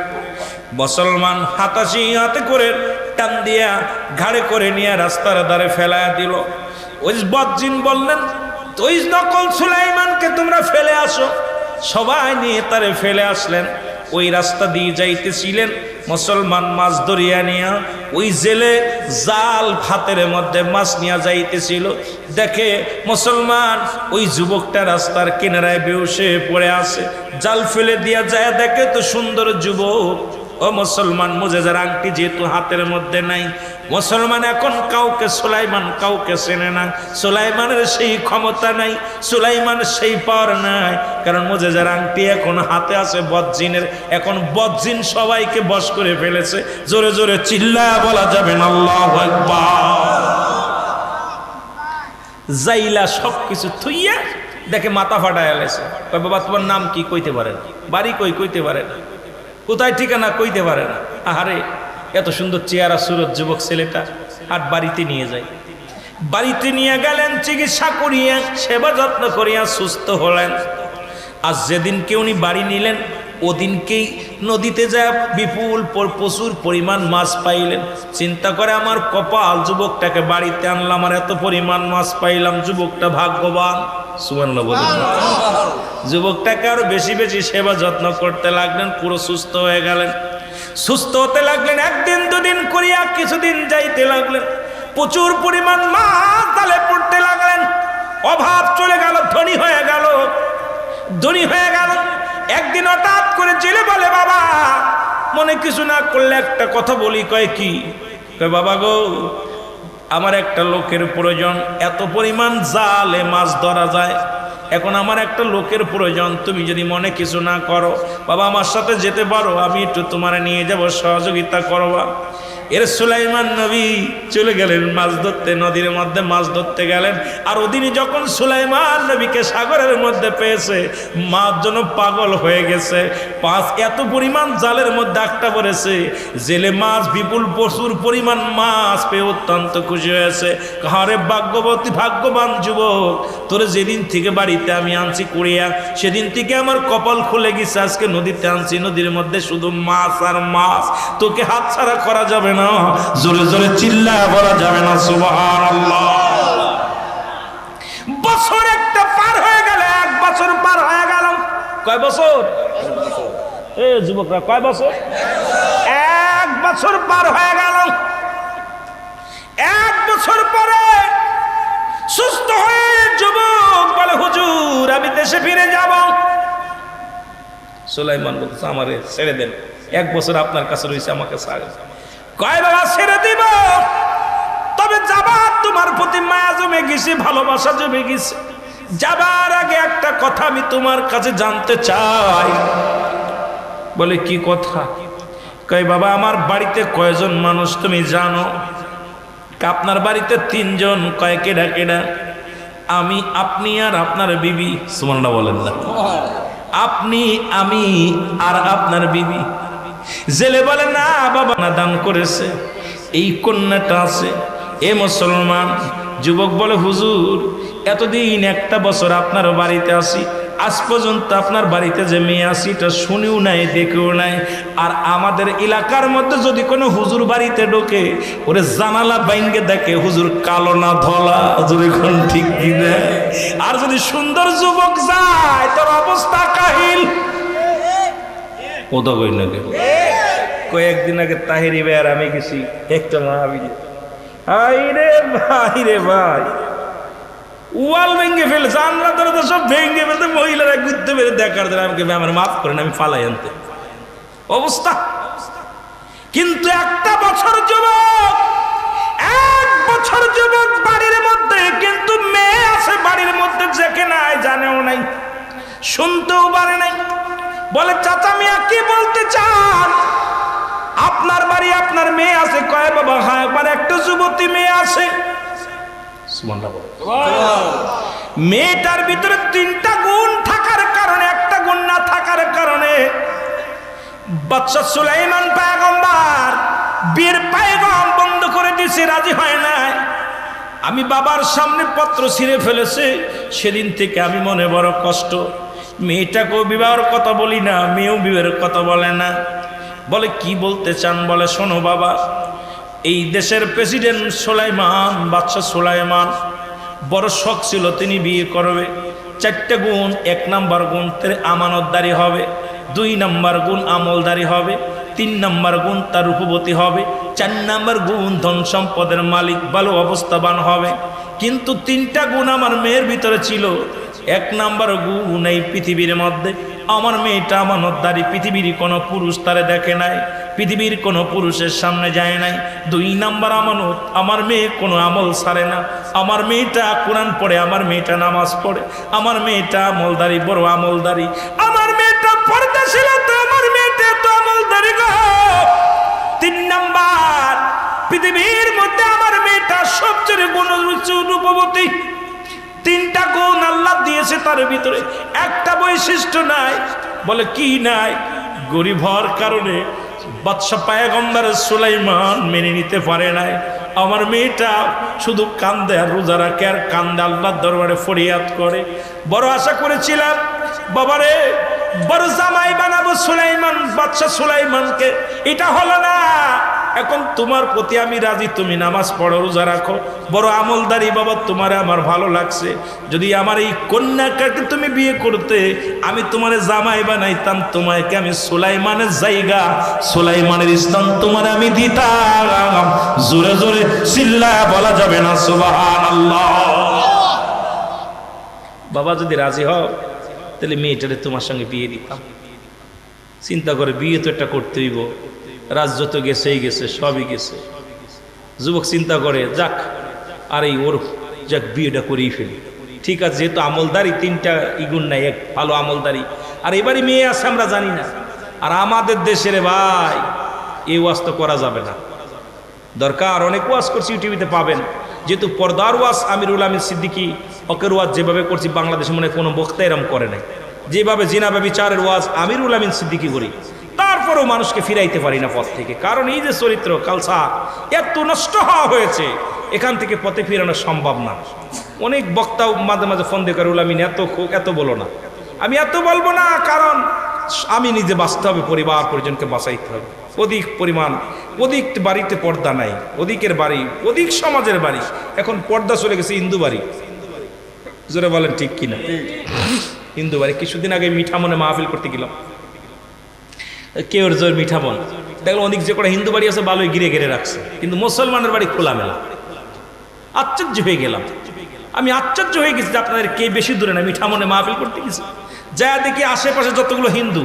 [SPEAKER 1] মুসলমান হাতাশি হাতে করে টান দিয়া ঘাড়ে করে নিয়ে রাস্তার ধারে ফেলায়া দিল। ওই বদজিন বললেন, ওই নকল সুলাইমানকে তোমরা ফেলে আসো। সবাই নিয়ে তারে ফেলে আসলেন। ওই রাস্তা দিয়ে যাইতেছিলেন মুসলমান, মাছ ধরিয়া নিয়া ওই জেলে জাল ভাতের মধ্যে মাছ নিয়ে যাইতেছিল। দেখে মুসলমান ওই যুবকটা রাস্তার কিনারায় বেহুশে পড়ে আছে, জাল ফেলে দিয়া যায়, দেখে তো সুন্দর যুবক। ও মুসলমান, মুজেজার আংটি যেহেতু হাতের মধ্যে নাই, মুসলমান এখন কাউকে সুলাইমান কাউকে চেনে না, সুলাইমানের সেই ক্ষমতা নাই, সুলাইমানের সেই পাওয়ার নাই, কারণ মুজেজার আংটি এখন হাতে আছে বদজিনের। এখন বদজিন সবাইকে বশ করে ফেলেছে। জোরে জোরে চিল্লায়া বলা যাবে না আল্লাহু আকবার। জাইলা সবকিছু থুইয়া দেখে মাথা ফাটায় এলেছে। কয়, বাবা তোমার নাম কি? কইতে পারে না। বাড়ি কই? কইতে পারে না। কোথায় ঠিকানা? কইতে পারে না। আহারে, এত সুন্দর চেহারা সুরত যুবক ছেলেটা। আর বাড়িতে নিয়ে যায়, বাড়িতে নিয়ে গেলেন, চিকিৎসা করিয়া সেবা যত্ন করিয়া সুস্থ হলেন। আর যেদিনকে উনি বাড়ি নিলেন, ওদিনকেই নদীতে যায় বিপুল প্রচুর পরিমাণ মাছ পাইলেন। চিন্তা করে, আমার কপাল, যুবকটাকে বাড়িতে আনলাম আর এত পরিমাণ মাছ পাইলাম, যুবকটা ভাগ্যবান। সুবহানাল্লাহ বলেন। যুবকটাকে আরো বেশি বেশি সেবা যত্ন করতে লাগলেন, পুরো সুস্থ হয়ে গেলেন। সুস্থ হতে লাগলেন, একদিন দুদিন করিয়া কিছুদিন যাইতে লাগলেন, প্রচুর পরিমাণ মাছ তালে পড়তে লাগলেন। অভাব চলে গেল, ধনী হয়ে গেল, ধনী হয়ে গেল। একদিন হঠাৎ করে জেলে বলে, বাবা মনে কিছু না করলে একটা কথা বলি। কয়, কি? কয়, বাবা গো, আমার একটা লোকের প্রয়োজন, এত পরিমাণ জালে মাছ ধরা যায়, এখন আমার একটা লোকের প্রয়োজন, তুমি যদি মনে কিছু না করো বাবা আমার সাথে যেতে পারো, আমি একটু তোমার নিয়ে যাব, সহযোগিতা করবা। এর সুলাইমান নবী চলে গেলেন মাছ ধরতে, নদীর মধ্যে মাছ ধরতে গেলেন। আর ওদিনই যখন সুলাইমান নবীকে সাগরের মধ্যে পেয়েছে, মাছ যেন পাগল হয়ে গেছে। এত পরিমাণ জালের মধ্যে আটকা পড়েছে, জেলে মাছ বিপুল প্রচুর পরিমাণ মাছ পেয়ে অত্যন্ত খুশি হয়েছে। আরে ভাগ্যবতী, ভাগ্যবান যুবক, তোরে যেদিন থেকে বাড়িতে আমি আনছি কুড়িয়া, সেদিন থেকে আমার কপাল খুলে গেছে। আজকে নদীতে আনছি, নদীর মধ্যে শুধু মাছ আর মাছ, তোকে হাতছাড়া করা যাবে না। জোরে জোরে চিল্লায়া বলা যাবে না সুবহানাল্লাহ। বছর একটা পার হয়ে গেল, এক বছর পার হয়ে গেল। কয় বছর? এ যুবকরা, কয় বছর? এক বছর পার হয়ে গেল। এক বছর পরে সুস্থ হয়ে যুবক বলে, হুজুর আমি দেশে ফিরে যাব। সুলাইমান বলছে, আমারে ছেড়ে দেন, এক বছর আপনার কাছে রয়েছে, আমাকে ছাড়েন। কয়, বাবা ছেড়ে দিব, তবে যাবার তোমার প্রতি মায়া জমে গেছে, ভালোবাসা জমে গেছে। যাবার আগে একটা কথা আমি তোমার কাছে জানতে চাই। বলে, কি কথা? কয়, বাবা আমার বাড়িতে কয়জন মানুষ তুমি জানো? আপনার বাড়িতে 3 জন। কয়, কেডা কেডা? আমি, আপনি আর আপনার বিবি। সুবহানাল্লাহ বলেন না। আপনি, আমি আর আপনার বিবি। জেলে বলে, না বাবা না, দান করেছে, এই কন্যাটা আছে। এ মুসলমান যুবক বলে, হুজুর এতদিন একটা বছর আপনার বাড়িতে আসি, আজ পর্যন্ত আপনার বাড়িতে যে মেয়ে আসি এটা শুনেও নাই, দেখেও নাই। আর আমাদের এলাকার মধ্যে যদি কোনো হুজুর বাড়িতে ঢোকে, ওরে জানালা বাইঙ্গে দেখে হুজুর কালো না ধলা, হুজুর এখন ঠিক কিনা। আর যদি সুন্দর যুবক যায়, তোর অবস্থা কাহিল। ওটা কই না কেন? কয়েকদিন আগে তাহিরি ভাই আর আমি গেছি একটা মাহফিলে। হাই রে ভাই, রে ভাই, ওয়াল ভেঙে ফেলে জানলা দরজা সব ভেঙে ফেলতে মহিলারা ঘুরতে পেরে দেখার জন্য আমাকে আমার মাফ করেন, আমি ফালাই আনতে অবস্থা। কিন্তু একটা বছর যুবক, 1 বছর যুবক বাড়ির মধ্যে, কিন্তু মেয়ে আছে বাড়ির মধ্যে, দেখে নাই, জানেও নাই, শুনতেও পারে নাই। বলে চাচা মিয়া কি বলতে চান? আপনার বাড়ি আপনার মেয়ে আছে? কয় বাবা হ্যাঁ, একবার একটা যুবতী মেয়ে আছে। মেয়েটার ভিতরে 3টা গুণ থাকার কারণে, একটা গুণ না থাকার কারণে বাদশা সুলাইমান পয়গম্বর বিয়ের পয়গাম বন্ধ করে দিয়েছে, রাজি হয় নাই। আমি বাবার সামনে পত্র ছিঁড়ে ফেলেছে, সেদিন থেকে আমি মনে বড় কষ্ট। মেয়েটাকেও বিবাহের কথা বলি না, মেয়েও বিবাহের কথা বলে না। বলে কি বলতে চান? বলে শোনো বাবা, এই দেশের প্রেসিডেন্ট সুলাইমান, বাদশা সুলাইমান বড় শখ ছিল তিনি বিয়ে করবে। 4টা গুণ, 1 নাম্বার গুণ তার আমানতদারি হবে, 2 নাম্বার গুণ আমলদারি হবে, 3 নাম্বার গুণ তার রূপবতী হবে, 4 নাম্বার গুণ ধন সম্পদের মালিক, ভালো অবস্থাবান হবে। কিন্তু 3টা গুণ আমার মেয়ের ভিতরে ছিল। 1 নাম্বার গুণ এই পৃথিবীর মধ্যে আমার মেয়েটা আমানতদারি, পৃথিবীর কোনো পুরুষ তারে দেখে নাই, পৃথিবীর কোনো পুরুষের সামনে যায় নাই। 2 নাম্বার আমানত, আমার মেয়ে কোনো আমল ছাড়ে না, আমার মেয়েটা কোরআন পড়ে, আমার মেয়েটা নামাজ পড়ে, আমার মেয়েটা আমলদারি, বড় আমলদারি, আমার মেয়েটা পর্দাশীল, তো আমার মেয়েটা তো আমলদারি গো। 3 নাম্বার, পৃথিবীর মধ্যে আমার মেয়েটা সবচেয়ে রূপবতী। 3টা গুণ আল্লাহ দিয়েছে তার ভিতরে, একটা বৈশিষ্ট্য নাই। বলে কি নাই? গরিব হওয়ার কারণে বাদশা পয়গম্বর সুলাইমান মেনে নিতে পারে নাই। আমার মেয়েটা শুধু কান্দে আর রোজা রাখে আর কান্দে, আল্লাহর দরবারে ফরিয়াদ করে। বড় আশা করেছিলাম বাবারে বড় জামাই বানাবো সুলাইমান, বাদশা সুলাইমানকে, এটা হলো না। এখন তোমার প্রতি আমি রাজি, তুমি নামাজ পড়ো, রোজা রাখো, বড় আমলদারি বাবা, তোমার আমার ভালো লাগছে। যদি আমার এই কন্যাকে তুমি বিয়ে করতে, আমি তোমার জামাই বানাইতাম, তোমাকে আমি সুলাইমানের জায়গা, সুলাইমানের স্থান তোমার আমি দিতাম। জোরে জোরে চিল্লায়া বলা যাবে না সুবহানাল্লাহ। বাবা যদি রাজি হও তাহলে মেয়েটারে তোমার সঙ্গে বিয়ে দিতাম। চিন্তা করে, বিয়ে তো একটা করতে হইব, রাজ্য তো গেছেই গেছে, সবই গেছে। যুবক চিন্তা করে যাক, আর এই ওর যাক বিয়েটা করেই ফেলি। ঠিক আছে, যেহেতু আমলদারি 3টা ইগুণ নাই, 1 ভালো আমলদারি, আর এবারই মেয়ে আছে আমরা জানি না। আর আমাদের দেশের ভাই এই ওয়াজ তো করা যাবে না, দরকার অনেক ওয়াজ করছি, ইউটিউবে পাবেন। যেহেতু পর্দার ওয়াজ আমিরুল আমিন সিদ্দিকী হকের ওয়াজ যেভাবে করছি, বাংলাদেশে মনে কোনো বক্তা এরম করে নাই। যেভাবে জিনাবে বিচারের ওয়াজ আমিরুল আমিন সিদ্দিকী করি, তারপরেও মানুষকে ফিরাইতে পারি না পথ থেকে। কারণ এই যে চরিত্র কালচার এত নষ্ট হওয়া হয়েছে, এখান থেকে পথে ফিরানো সম্ভব না। অনেক বক্তাও মাঝে মাঝে ফোন দিয়ে করে, আমিন এত বলো না। আমি এত বলবো না, কারণ আমি নিজে বাঁচতে হবে, পরিবার পরিজনকে বাঁচাইতে হবে। অধিক বাড়িতে পর্দা নাই, অধিকের বাড়ি, অধিক সমাজের বাড়ি। এখন পর্দা চলে গেছে হিন্দু বাড়ি, জোরে বলেন ঠিক কিনা? হিন্দু বাড়ি। কিছুদিন আগে মিঠামনে মাহফিল করতে গেলাম, কেউর জোর মিঠামন দেখলাম, অনেক যে কটা হিন্দু বাড়ি আছে ভালোই ঘিরে রাখছে, কিন্তু মুসলমানের বাড়ি খোলামেলা। আশ্চর্য হয়ে গেলাম, আমি আশ্চর্য হয়ে গেছি যে আপনাদের কে বেশি দূরে না, মিঠামনে মাহফিল করতে গেছে, যা দেখি আশেপাশে যতগুলো হিন্দু,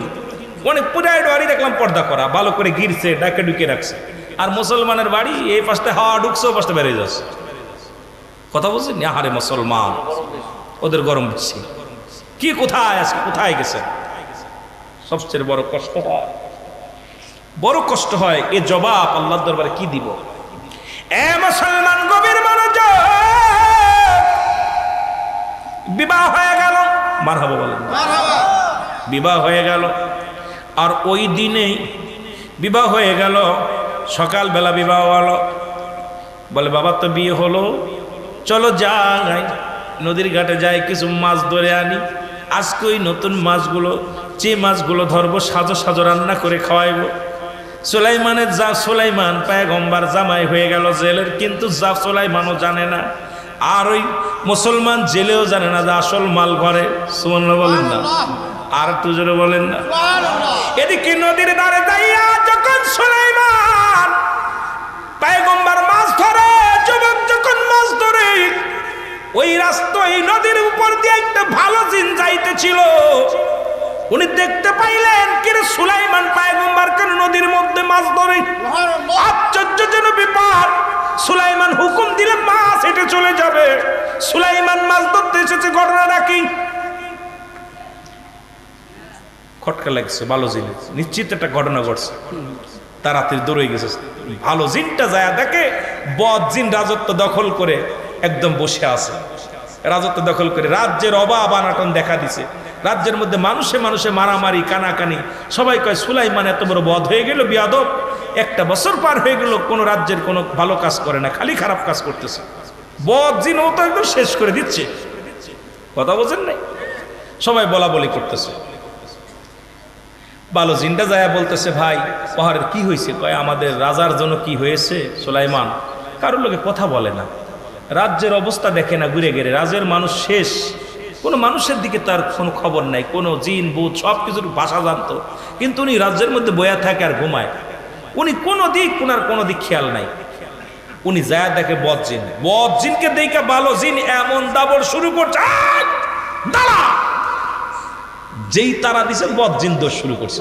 [SPEAKER 1] অনেক পুরাই বাড়ি দেখলাম পর্দা করা, ভালো করে ঘিরছে, ডাকে ঢুকে রাখছে। আর মুসলমানের বাড়ি এই পাশে হাওয়া ঢুকছে, ও পাশে বেরিয়ে যাচ্ছে। কথা বলছেন? আহারে মুসলমান, ওদের গরম বেশি। কি কোথায় আজকে, কোথায় গেছে? সবচেয়ে বড় কষ্ট হয়, এ জবাব আল্লাহর দরবারে কি দিব? এ মুসলমান গভীর মনোযোগ, বিবাহ হয়ে গেল, মারহাবা বলেন, বিবাহ হয়ে গেল। আর ওই দিনেই বিবাহ হয়ে গেল, সকালবেলা বিবাহ হলো। বলে বাবা তো বিয়ে হলো, চলো যাই নদীর ঘাটে যাই, কিছু মাছ ধরে আনি। আজকে ওই নতুন মাছগুলো, যে মাছগুলো ধরবো সাজো সাজো রান্না করে খাওয়াইবো। সুলাইমান পয়গম্বর জামাই হয়ে গেল জেলের, কিন্তু সুলাইমানও জানে না, আর ওই মুসলমান জেলেও জানে না যে আসল মাল ঘরে। সুবহানাল্লাহ বলেন না, আর একটু জোরে বলেন না। এদিকে নদীর ধারে যাইয়া যখন সুলাইমান পয়গম্বর মাছ ধরে, যুবক যখন মাছ ধরে, ওই রাস্তা এই নদীর উপর দিয়ে একটা ভালো জিন যাইতেছিল। উনি দেখতে পাইলেন কিরে সুলাইমান পয়গম্বর কেন নদীর মধ্যে মাছ ধরে। আশ্চর্যজনক ব্যাপার। সুলাইমান হুকুম দিলে মাছ হেঁটে চলে যাবে। সুলাইমান মাছ ধরতে এসেছে, ঘটনাটা কি? খটকা লাগছে, ভালো জিন নিশ্চিত একটা ঘটনা ঘটছে। তাড়াতাড়ি দৌড়ে গেছে। ভালো জিনটা যায় দেখে বদ জিন রাজত্ব দখল করে একদম বসে আছে। রাজত্ব দখল করে রাজ্যের অভাব আনাটন দেখা দিছে। রাজ্যের মধ্যে মানুষে মানুষে মারামারি কানাকানি। সবাই কয় সুলাইমান এত বড় বদ হয়ে গেল, বিয়াদব। একটা বছর পার হয়ে গেল, কোনো রাজ্যের কোনো ভালো কাজ করে না, খালি খারাপ কাজ করতেছে। বদ জিন ও তো একদম শেষ করে দিচ্ছে। কথা বোঝেন নাই? সবাই বলা বলি করতেছে। ভালো জিনটা যায় বলতেছে, ভাই পাহাড়ের কি হয়েছে? কয় আমাদের রাজার জন্য কি হয়েছে? সুলাইমান কারোর লোকে কথা বলে না, রাজ্যের অবস্থা দেখে না, ঘুরে গেলে রাজ্যের মানুষ শেষ। কোনো মানুষের দিকে তার কোনো খবর নাই, কোনো জিন ভূত সব কিছুর ভাষা জানতো, কিন্তু উনি রাজ্যের মধ্যে বয়া থাকে আর ঘুমায়। উনি কোনো দিক ওনার কোনো দিক খেয়াল নাই। উনি যায় দেখে বদ জিন। বদ জিনকে দেখে ভালো জিন এমন দাবড় শুরু করছে, দাঁড়া! যেই তারা দিছে বদ জিন দৌড় শুরু করছে।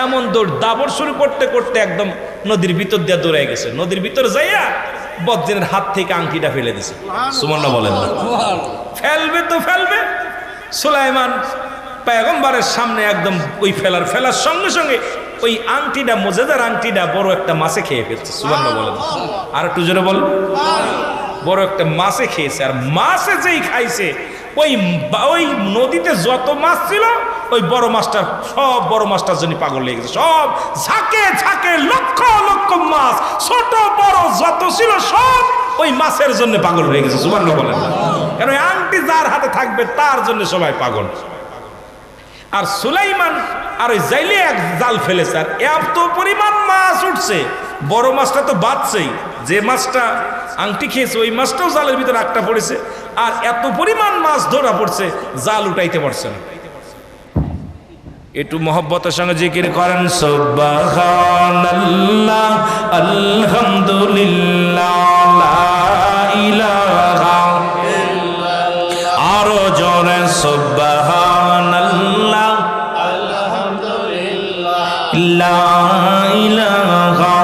[SPEAKER 1] এমন দৌড় দাবড় শুরু করতে করতে একদম নদীর ভিতর দিয়ে দৌড়ে গেছে। নদীর ভিতর যাইয়া বদ জিনের হাত থেকে আংটিটা ফেলে দিছে। সুবহানাল্লাহ বলেন না? ফেলবে তো ফেলবে। সুলাইমান পয়গম্বরের সামনে একদম ওই ফেলার সঙ্গে সঙ্গে ওই আংটিটা, মুজেদার আংটিটা বড় একটা মাছে খেয়ে ফেলছে। সুবহানাল্লাহ বলেন। আর একটু জোরে বল। বড় একটা মাছে খেয়েছে। আর মাছে যেই খাইছে, ওই নদীতে যত মাছ ছিল ওই বড় মাছটার, সব বড় মাছটার জন্য পাগল লেগে গেছে। সব ঝাঁকে ঝাঁকে লক্ষ লক্ষ মাছ, ছোট বড় যত ছিল সব ওই মাছের জন্য পাগল হয়ে গেছে। সুবহানাল্লাহ বলেন। কারণ ওই আংটি যার হাতে থাকবে তার জন্য সবাই পাগল। আর সুলাইমান আর ওই জাইলে এক জাল ফেলেছে, আর এত পরিমাণ মাছ উঠছে। বড় মাছটা তো বাঁচছেই, যে মাছটা আংটি খেয়েছে ওই মাছটাও জালের ভিতরে আটকা পড়েছে। আর এত পরিমাণ মাছ ধরা পড়ছে, জাল উঠাইতে পারছে না। একটু মহব্বতের সঙ্গে জিকির করেন, সুবহানাল্লাহ, আলহামদুলিল্লাহ, লা ইলাহা ইল্লাল্লাহ। আরো জোরে সুবহানাল্লাহ, আলহামদুলিল্লাহ, লা ইলাহা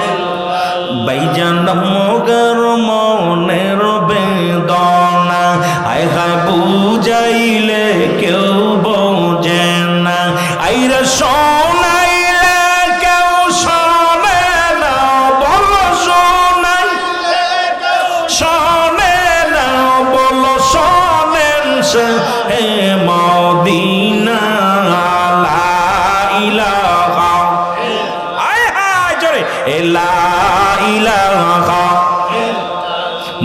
[SPEAKER 1] ইল্লাল্লাহ। বাইজান মগর মনের বেদনা আয় হায় বুঝাইলে কেউ বোঝে না। আইরা শোনাইলে কেউ শোনে না, বলো শোনাইলে কেউ শোনে না, বলো শোনেন সে মদিনা। লা ইলাহা, আয় হায় জোরে, লা ইলাহা।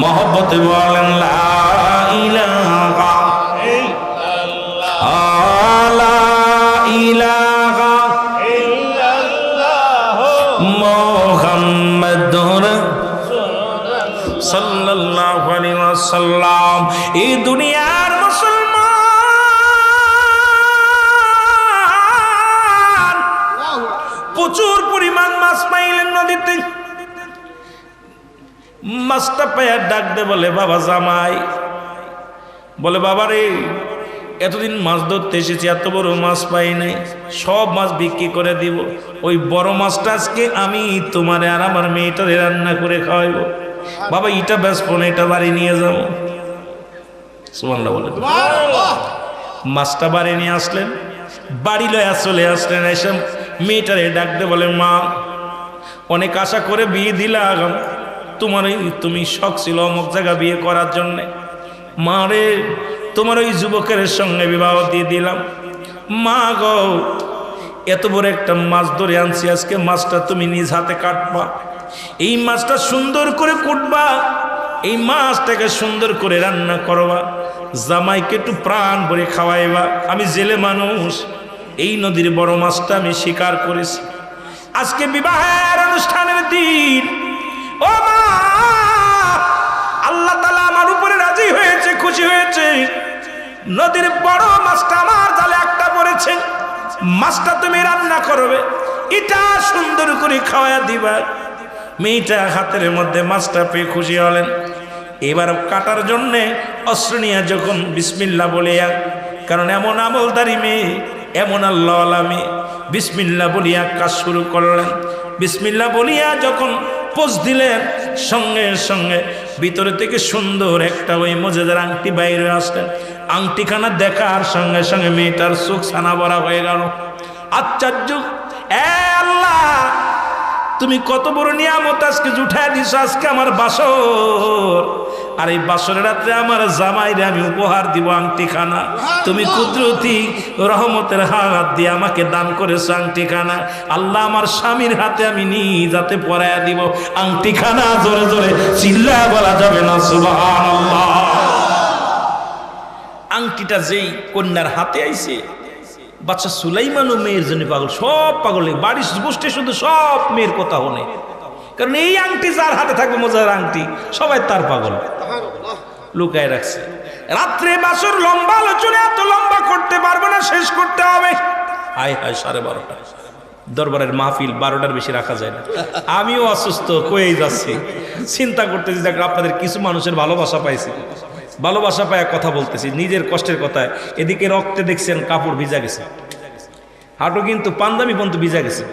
[SPEAKER 1] মহব্বতে বলেন লা ইলাহা মুহাম্মাদুর সাল্লাল্লাহু আলাইহি ওয়াসাল্লাম। এই দুনিয়ার মুসলমান প্রচুর পরিমাণ মাছ পাইলেন নদীতে। মাছটা পায়া ডাক দে, বলে বাবা জামাই, বলে বাবা রে, এতদিন মাছ ধরতে এসেছি, এত বড় মাছ পাই নাই, সব মাছ বিক্রি করে দিব। ওই বড় মাছটা আজকে আমি তোমারে আর আমার মেয়েটারে রান্না করে খাওয়াইবো। বাবা এটা বেচবো না, এটা বাড়ি নিয়ে যাবো। সুবহানাল্লাহ বলেন। মাছটা বাড়ি নিয়ে আসলেন, বাড়ি লয়া চলে আসলেন। এসে মেয়েটারে ডাক দে, বলে মা, অনেক আশা করে বিয়ে দিলাম, তুমি শখ ছিল অমুক জায়গা বিয়ে করার জন্যে। মা রে, তোমার ওই যুবকের সঙ্গে বিবাহ দিয়ে দিলাম। মা গো, এত বড় একটা মাছ ধরে আনছি, আজকে মাছটা তুমি নিজ হাতে কাটবা, এই মাছটা সুন্দর করে কুটবা, এই মাছটাকে সুন্দর করে রান্না করবা, জামাইকে একটু প্রাণ ভরে খাওয়াইবা। আমি জেলে মানুষ, এই নদীর বড় মাছটা আমি শিকার করেছি। আজকে বিবাহের অনুষ্ঠানের দিন, ও মা, আল্লাহ তাআলা আমার উপরে রাজি হয়েছে, খুশি হয়েছে। নদীর বড় মাছটা আমার জালে একটা পড়েছে, মাছটা তুমি রান্না করবে, এটা সুন্দর করে খাওয়া দিবা। মেয়েটা হাতের মধ্যে মাছটা পেয়ে খুশি হলেন। এবার কাটার জন্যে অস্ত্র নিয়ে যখন বিসমিল্লাহ বলিয়া, কারণ এমন আমলদারি মেয়ে, এমন আল্লাহওয়ালা মেয়ে, বিসমিল্লাহ বলিয়া কাজ শুরু করলেন। বিসমিল্লাহ বলিয়া যখন পোজ দিলেন, সঙ্গে সঙ্গে ভিতরে থেকে সুন্দর একটা ওই মজেদার আংটি বাইরে আসলেন। আংটিখানা দেখার সঙ্গে সঙ্গে মেয়েটার চোখ ছানা ভরা হয়ে গেল। আশ্চর্য, আল্লাহ তুমি কত বড় নিয়ামত আজকে জুঠায় দিছো, আজকে আমার বাসর, আর এই বাসরের রাত্রে আমার জামাইরে আমি উপহার দিব আংটিখানা। তুমি কুদরতি রহমতের হাত দিয়ে আমাকে দান করেছো আংটিখানা। আল্লাহ আমার স্বামীর হাতে আমি নিজ হাতে পরাইয়া দিব আংটিখানা। জোরে জোরে চিল্লা বলা যাবে না সুবহানাল্লাহ। আংটিটা যেই কন্যার হাতে আইছে, বাচ্চা সুলাইমানও মেয়ের জন্য পাগল, সব পাগল, বাড়ির গোষ্ঠী শুধু সব মেয়ের কথা হনে, কারণ এই আংটি যার হাতে থাকবে মজার আংটি, সবাই তার পাগল, লুকায় রাখছে। রাত্রে বাসর লম্বা আলোচনা, এত লম্বা করতে পারবো না, শেষ করতে হবে। হায় হায়, 12:30 দরবারের মাহফিল 12টার বেশি রাখা যায় না। আমিও অসুস্থ, কয়েই যাচ্ছি, চিন্তা করতেছি দেখ আপনাদের কিছু মানুষের ভালোবাসা পাইছি, ভালোবাসা পায় কথা বলতেছি, নিজের কষ্টের কথায়। এদিকে রক্তে দেখছেন কাপড় ভিজা গেছে, হাঁটু কিন্তু পাঞ্জাবি পর্যন্ত ভিজা গেছে,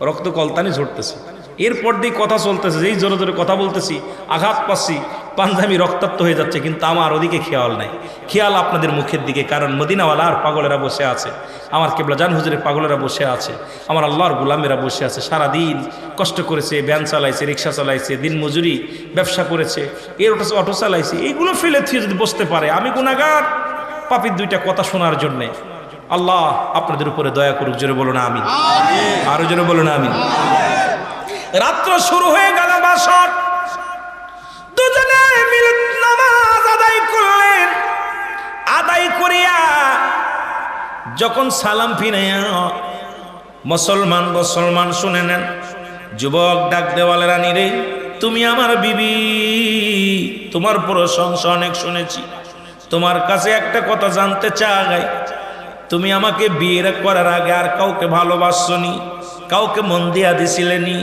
[SPEAKER 1] রক্ত কলতানি ঝরতেছে। এরপর দিয়ে কথা চলতেছে, যেই জোরে জোরে কথা বলতেছি আঘাত পাচ্ছি, পাঞ্জাবি রক্তাক্ত হয়ে যাচ্ছে, কিন্তু আমার ওদিকে খেয়াল নাই। খেয়াল আপনাদের মুখের দিকে, কারণ মদিনাওয়ালার পাগলেরা বসে আছে, আমার কেবলা জান হুজুরের পাগলেরা বসে আছে, আমার আল্লাহর গোলামেরা বসে আছে। সারাদিন কষ্ট করেছে, ভ্যান চালাইছে, রিক্সা চালাইছে, দিন মজুরি, ব্যবসা করেছে, এর অটো চালাইছে, এইগুলো ফেলে থুয়ে যদি বসতে পারে, আমি গুনাহগার পাপীর দুইটা কথা শোনার জন্যে। আল্লাহ আপনাদের উপরে দয়া করুক, জোরে বলো না আমিন, আরো জোরে বলো না আমিন। রাত্র শুরু হয়ে গেল, বাসর দুজনে মিলে নামাজ আদায় করলেন। আদায় করিয়া যখন সালাম ফিরাইয়া মুসলমান শুনে নেন, যুবক ডাক দেওয়ালে, রানী রে, তুমি আমার বিবি, তোমার প্রশংসা অনেক শুনেছি, তোমার কাছে একটা কথা জানতে চাই, তুমি আমাকে বিয়ে করার আগে আর কাউকে ভালোবাসনি, কাউকে মন দিয়া দিছিলেনি?